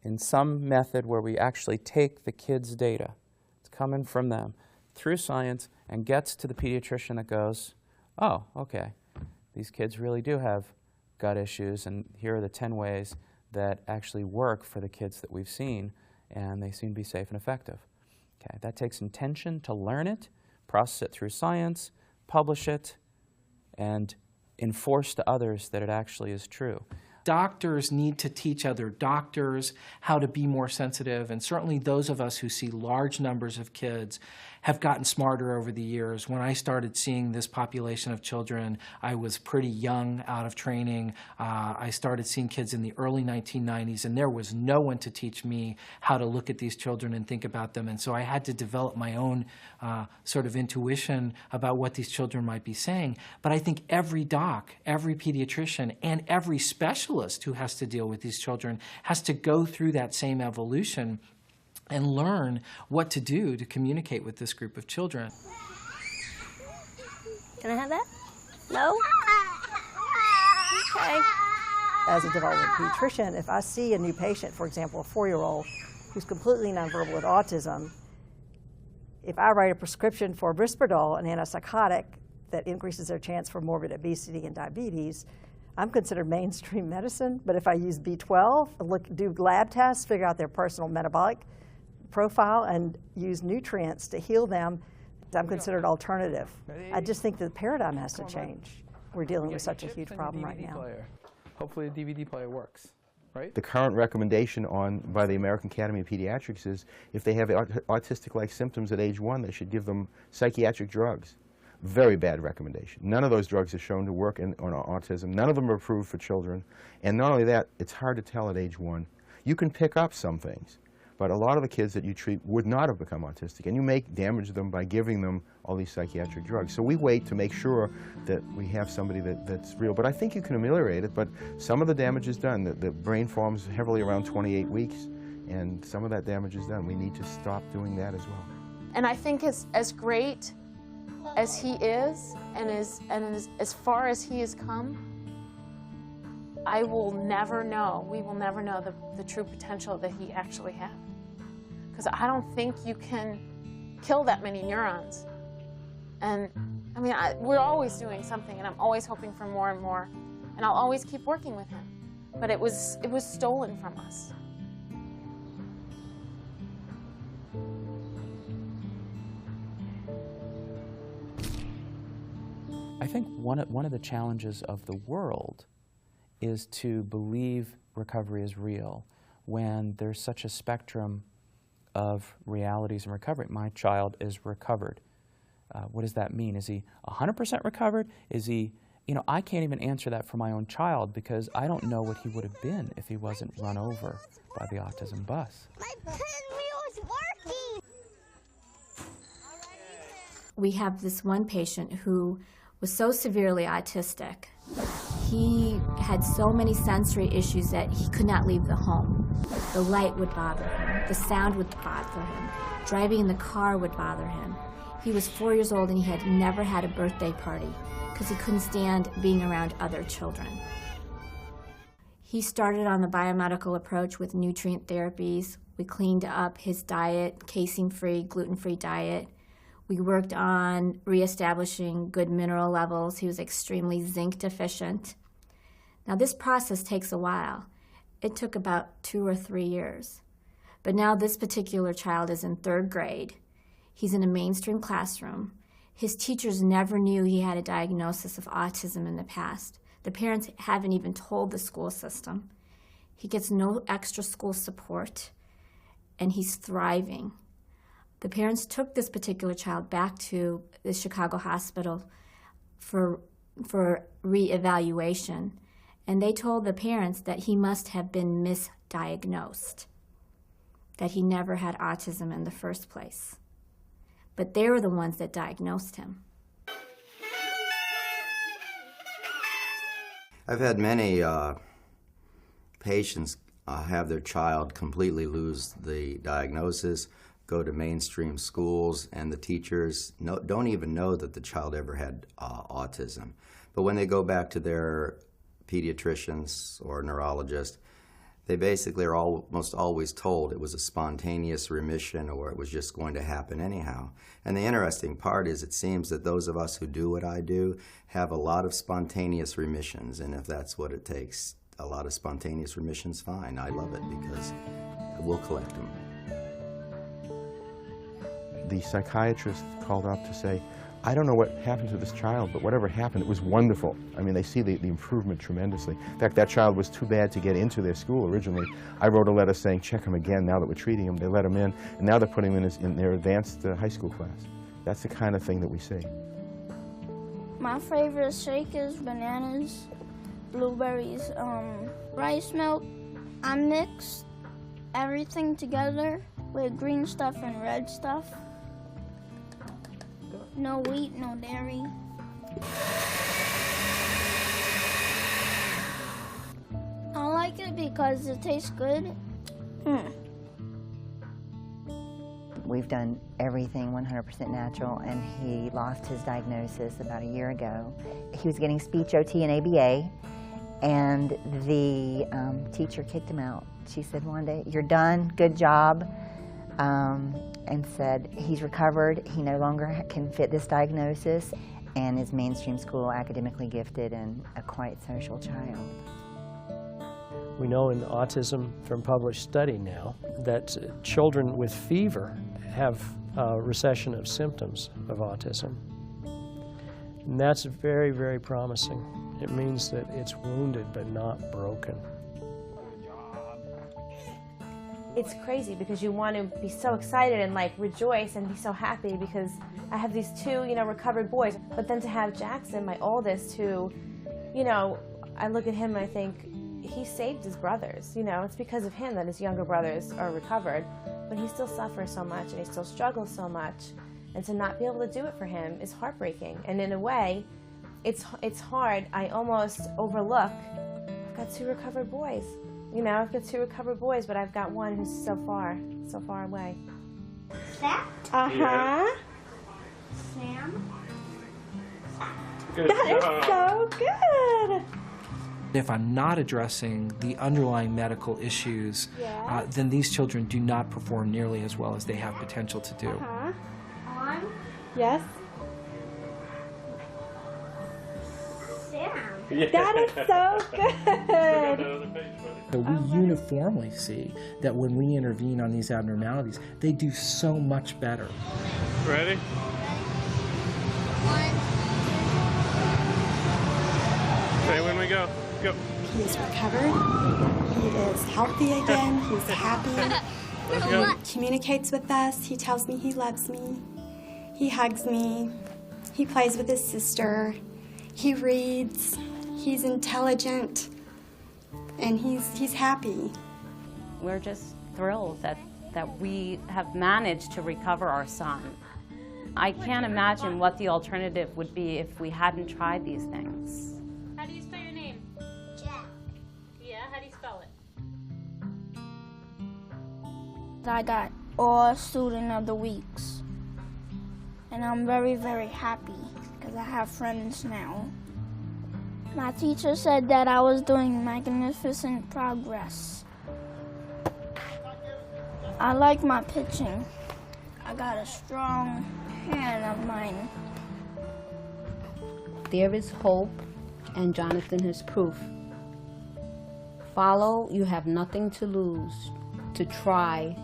in some method where we actually take the kids' data, it's coming from them, through science, and gets to the pediatrician that goes, oh, okay, these kids really do have gut issues, and here are the 10 ways that actually work for the kids that we've seen, and they seem to be safe and effective. Okay, that takes intention to learn it, process it through science, publish it, and enforce to others that it actually is true. Doctors need to teach other doctors how to be more sensitive, and certainly those of us who see large numbers of kids have gotten smarter over the years. When I started seeing this population of children, I was pretty young, out of training. I started seeing kids in the early 1990s, and there was no one to teach me how to look at these children and think about them, and so I had to develop my own sort of intuition about what these children might be saying. But I think every doc, every pediatrician, and every specialist who has to deal with these children has to go through that same evolution and learn what to do to communicate with this group of children. Can I have that? No? Okay. As a developmental pediatrician, if I see a new patient, for example, a 4-year-old who's completely nonverbal with autism, if I write a prescription for Risperdal, an antipsychotic that increases their chance for morbid obesity and diabetes, I'm considered mainstream medicine. But if I use B12, do lab tests, figure out their personal metabolic profile, and use nutrients to heal them, I'm considered alternative. I just think the paradigm has to change. We're dealing with such a huge problem right now. Hopefully the DVD player works, right? The current recommendation by the American Academy of Pediatrics is if they have autistic-like symptoms at age 1, they should give them psychiatric drugs. Very bad recommendation. None of those drugs are shown to work on autism. None of them are approved for children. And not only that, it's hard to tell at age 1. You can pick up some things, but a lot of the kids that you treat would not have become autistic, and you may damage them by giving them all these psychiatric drugs. So we wait to make sure that we have somebody that's real. But I think you can ameliorate it, but some of the damage is done. The brain forms heavily around 28 weeks, and some of that damage is done. We need to stop doing that as well. And I think as great as he is, and as far as he has come, I will never know, we will never know the true potential that he actually had. Because I don't think you can kill that many neurons. And I mean, we're always doing something, and I'm always hoping for more and more, and I'll always keep working with him. But it was stolen from us. I think one of the challenges of the world is to believe recovery is real when there's such a spectrum of realities in recovery. My child is recovered. What does that mean? Is he 100% recovered? Is he, you know, I can't even answer that for my own child because I don't know what he would have been if he wasn't run over by the autism bus. My pinwheel is working! We have this one patient who was so severely autistic. He had so many sensory issues that he could not leave the home. The light would bother him. The sound would bother him. Driving in the car would bother him. He was 4 years old and he had never had a birthday party because he couldn't stand being around other children. He started on the biomedical approach with nutrient therapies. We cleaned up his diet, casein-free, gluten-free diet. We worked on reestablishing good mineral levels. He was extremely zinc deficient. Now this process takes a while. It took about 2 or 3 years. But now this particular child is in 3rd grade. He's in a mainstream classroom. His teachers never knew he had a diagnosis of autism in the past. The parents haven't even told the school system. He gets no extra school support, and he's thriving. The parents took this particular child back to the Chicago hospital for reevaluation, and they told the parents that he must have been misdiagnosed, that he never had autism in the first place. But they were the ones that diagnosed him. I've had many patients have their child completely lose the diagnosis, go to mainstream schools, and the teachers don't even know that the child ever had autism. But when they go back to their pediatricians or neurologist, they basically are almost always told it was a spontaneous remission or it was just going to happen anyhow. And the interesting part is it seems that those of us who do what I do have a lot of spontaneous remissions, and if that's what it takes, a lot of spontaneous remissions, fine. I love it because we'll collect them. The psychiatrist called up to say, I don't know what happened to this child, but whatever happened, it was wonderful. I mean, they see the improvement tremendously. In fact, that child was too bad to get into their school originally. I wrote a letter saying, check him again now that we're treating him. They let him in, and now they're putting him in their advanced high school class. That's the kind of thing that we see. My favorite shake is bananas, blueberries, rice milk. I mix everything together with green stuff and red stuff. No wheat, no dairy. I like it because it tastes good. We've done everything 100% natural, and he lost his diagnosis about a year ago. He was getting speech OT and ABA, and the teacher kicked him out. She said one day, "You're done, good job," and said he's recovered, he no longer can fit this diagnosis, and is mainstream school, academically gifted, and a quite social child. We know in autism from published study now that children with fever have a recession of symptoms of autism. And that's very, very promising. It means that it's wounded but not broken. It's crazy because you want to be so excited and like rejoice and be so happy because I have these two, recovered boys. But then to have Jackson, my oldest, who, I look at him and I think, he saved his brothers. It's because of him that his younger brothers are recovered. But he still suffers so much and he still struggles so much. And to not be able to do it for him is heartbreaking. And in a way, it's hard. I almost overlook, I've got two recovered boys. You know, I've got 2 recovered boys, but I've got one who's so far away. That? Uh-huh. Sam? That is so good. If I'm not addressing the underlying medical issues, then these children do not perform nearly as well as they have potential to do. On? Yes? Sam? That is so good. So we uniformly see that when we intervene on these abnormalities, they do so much better. Ready? Say when we go. Go. He's recovered. He is healthy again. He's happy. Let's go. He communicates with us. He tells me he loves me. He hugs me. He plays with his sister. He reads. He's intelligent. And he's happy. We're just thrilled that we have managed to recover our son. I can't imagine what the alternative would be if we hadn't tried these things. How do you spell your name? Jack. Yeah, how do you spell it? I got all Student of the Weeks. And I'm very, very happy because I have friends now. My teacher said that I was doing magnificent progress. I like my pitching. I got a strong hand of mine. There is hope, and Jonathan has proof. Follow, you have nothing to lose to try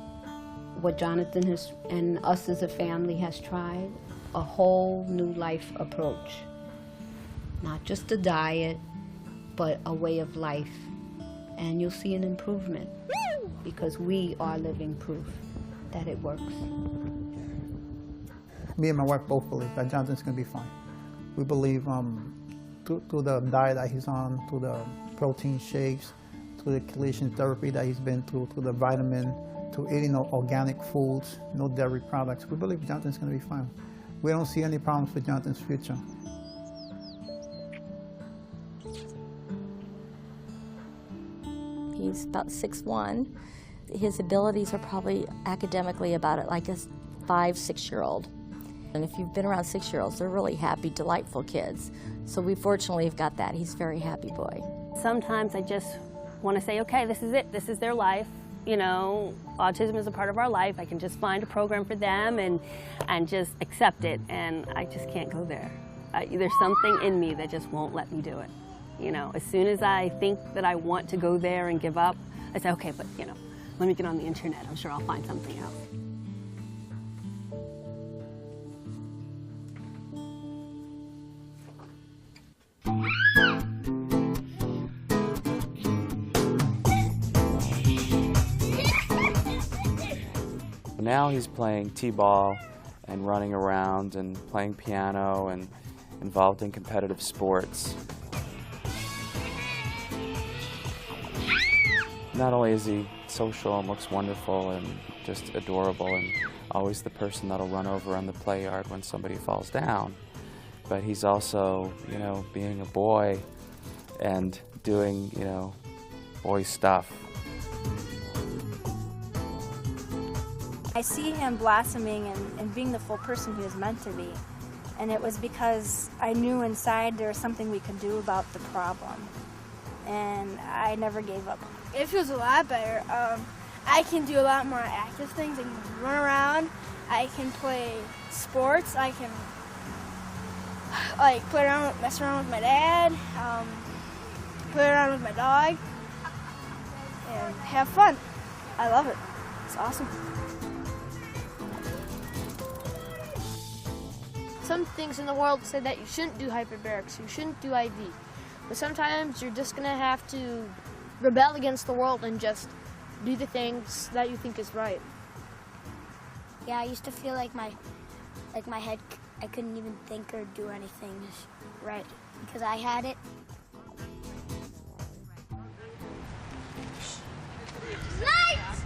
what Jonathan has, and us as a family has tried, a whole new life approach. Not just a diet, but a way of life. And you'll see an improvement because we are living proof that it works. Me and my wife both believe that Jonathan's going to be fine. We believe through the diet that he's on, through the protein shakes, through the chelation therapy that he's been through the vitamin, to eating organic foods, no dairy products. We believe Jonathan's going to be fine. We don't see any problems with Jonathan's future. He's about 6'1". His abilities are probably academically about it like a 5-6-year-old. And if you've been around 6-year-olds, they're really happy, delightful kids. So we fortunately have got that. He's a very happy boy. Sometimes I just want to say, okay, this is it. This is their life. You know, autism is a part of our life. I can just find a program for them and just accept it. And I just can't go there. There's something in me that just won't let me do it. You know, as soon as I think that I want to go there and give up, I say, okay, but, you know, let me get on the internet. I'm sure I'll find something else. Now he's playing t-ball and running around and playing piano and involved in competitive sports. Not only is he social and looks wonderful and just adorable and always the person that'll run over on the play yard when somebody falls down, but he's also, you know, being a boy and doing, you know, boy stuff. I see him blossoming and being the full person he was meant to be. And it was because I knew inside there was something we could do about the problem. And I never gave up. It feels a lot better. I can do a lot more active things. I can run around. I can play sports. I can play around, mess around with my dad, play around with my dog, and have fun. I love it. It's awesome. Some things in the world say that you shouldn't do hyperbarics, you shouldn't do IV. But sometimes you're just gonna have to rebel against the world and just do the things that you think is right. Yeah, I used to feel like my head, I couldn't even think or do anything right because I had it. Lights!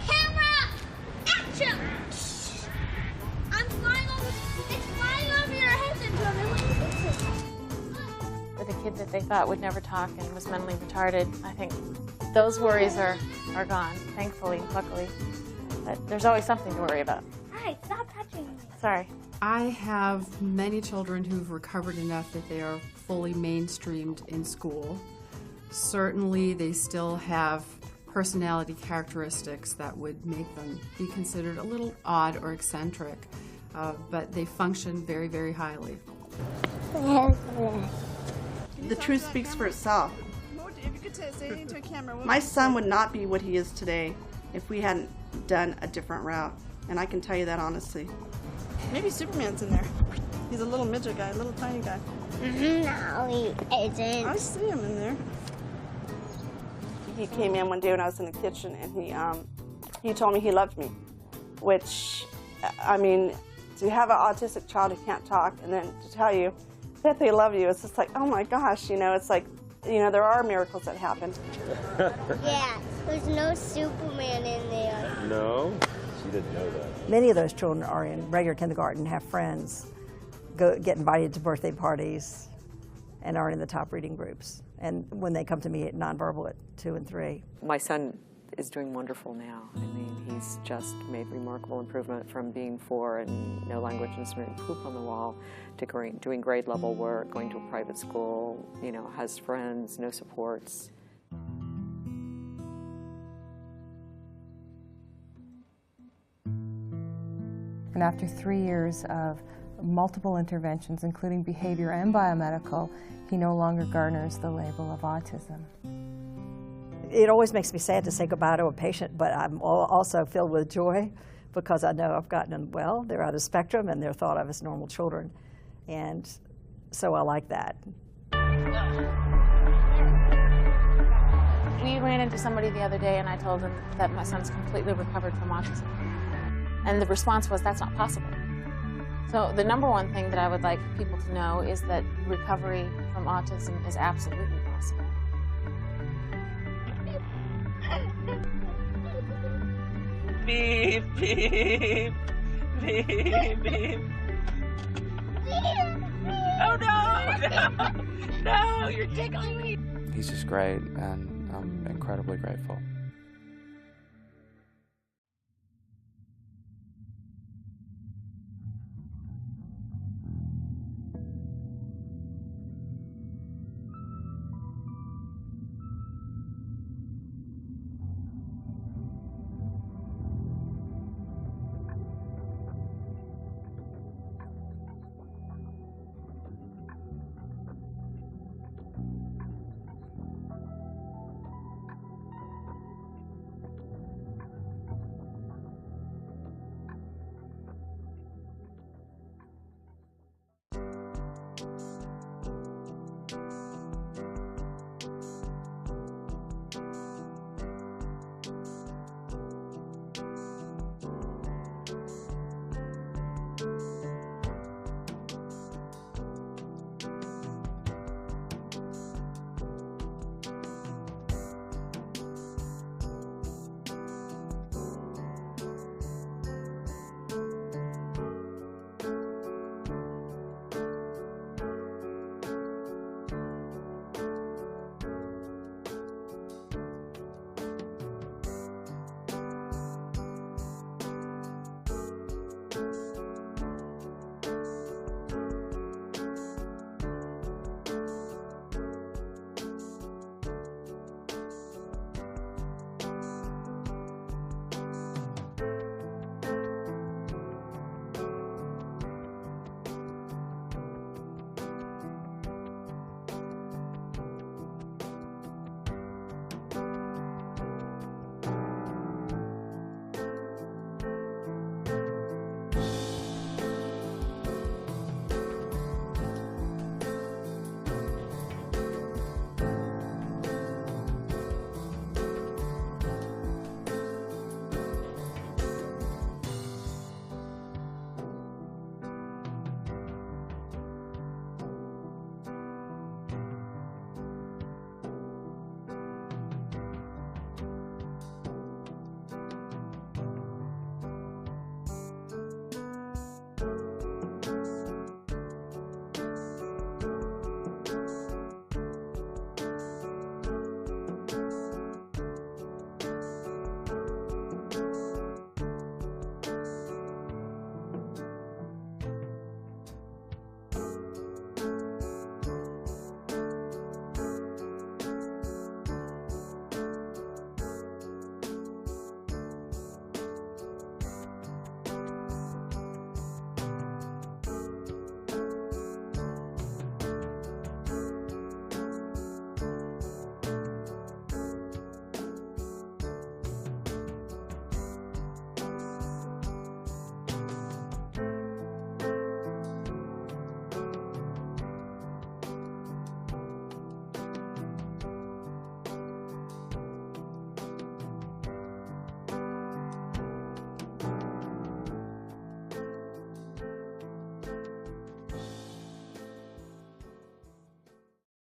Camera! Action! It's flying over your head into a million pieces. For the kid that they thought would never talk and was mentally retarded. I think those worries are gone, thankfully, luckily. But there's always something to worry about. Hi, stop touching me. Sorry. I have many children who've recovered enough that they are fully mainstreamed in school. Certainly, they still have personality characteristics that would make them be considered a little odd or eccentric, but they function very, very highly. The truth speaks for itself. My son would not be what he is today if we hadn't done a different route, and I can tell you that honestly. Maybe Superman's in there. He's a little midget guy, a little tiny guy. No, he isn't. I see him in there. He came in one day when I was in the kitchen, and he told me he loved me, which, I mean, to have an autistic child who can't talk and then to tell you that they love you, it's just like, oh my gosh, you know, it's like, you know, there are miracles that happen. Yeah, there's no Superman in there. No? She didn't know that. Many of those children are in regular kindergarten, have friends, get invited to birthday parties, and are in the top reading groups. And when they come to me at nonverbal at 2 and 3. My son is doing wonderful now. I mean, he's just made remarkable improvement from being 4 and no language and smearing poop on the wall to doing grade level work, going to a private school, you know, has friends, no supports. And after 3 years of multiple interventions, including behavior and biomedical, he no longer garners the label of autism. It always makes me sad to say goodbye to a patient, but I'm also filled with joy because I know I've gotten them well. They're out of spectrum and they're thought of as normal children. And so I like that. We ran into somebody the other day and I told them that my son's completely recovered from autism. And the response was, that's not possible. So the number one thing that I would like people to know is that recovery from autism is absolutely possible. Beep, beep, beep, beep. Oh no, no, no, you're tickling me. He's just great, and I'm incredibly grateful.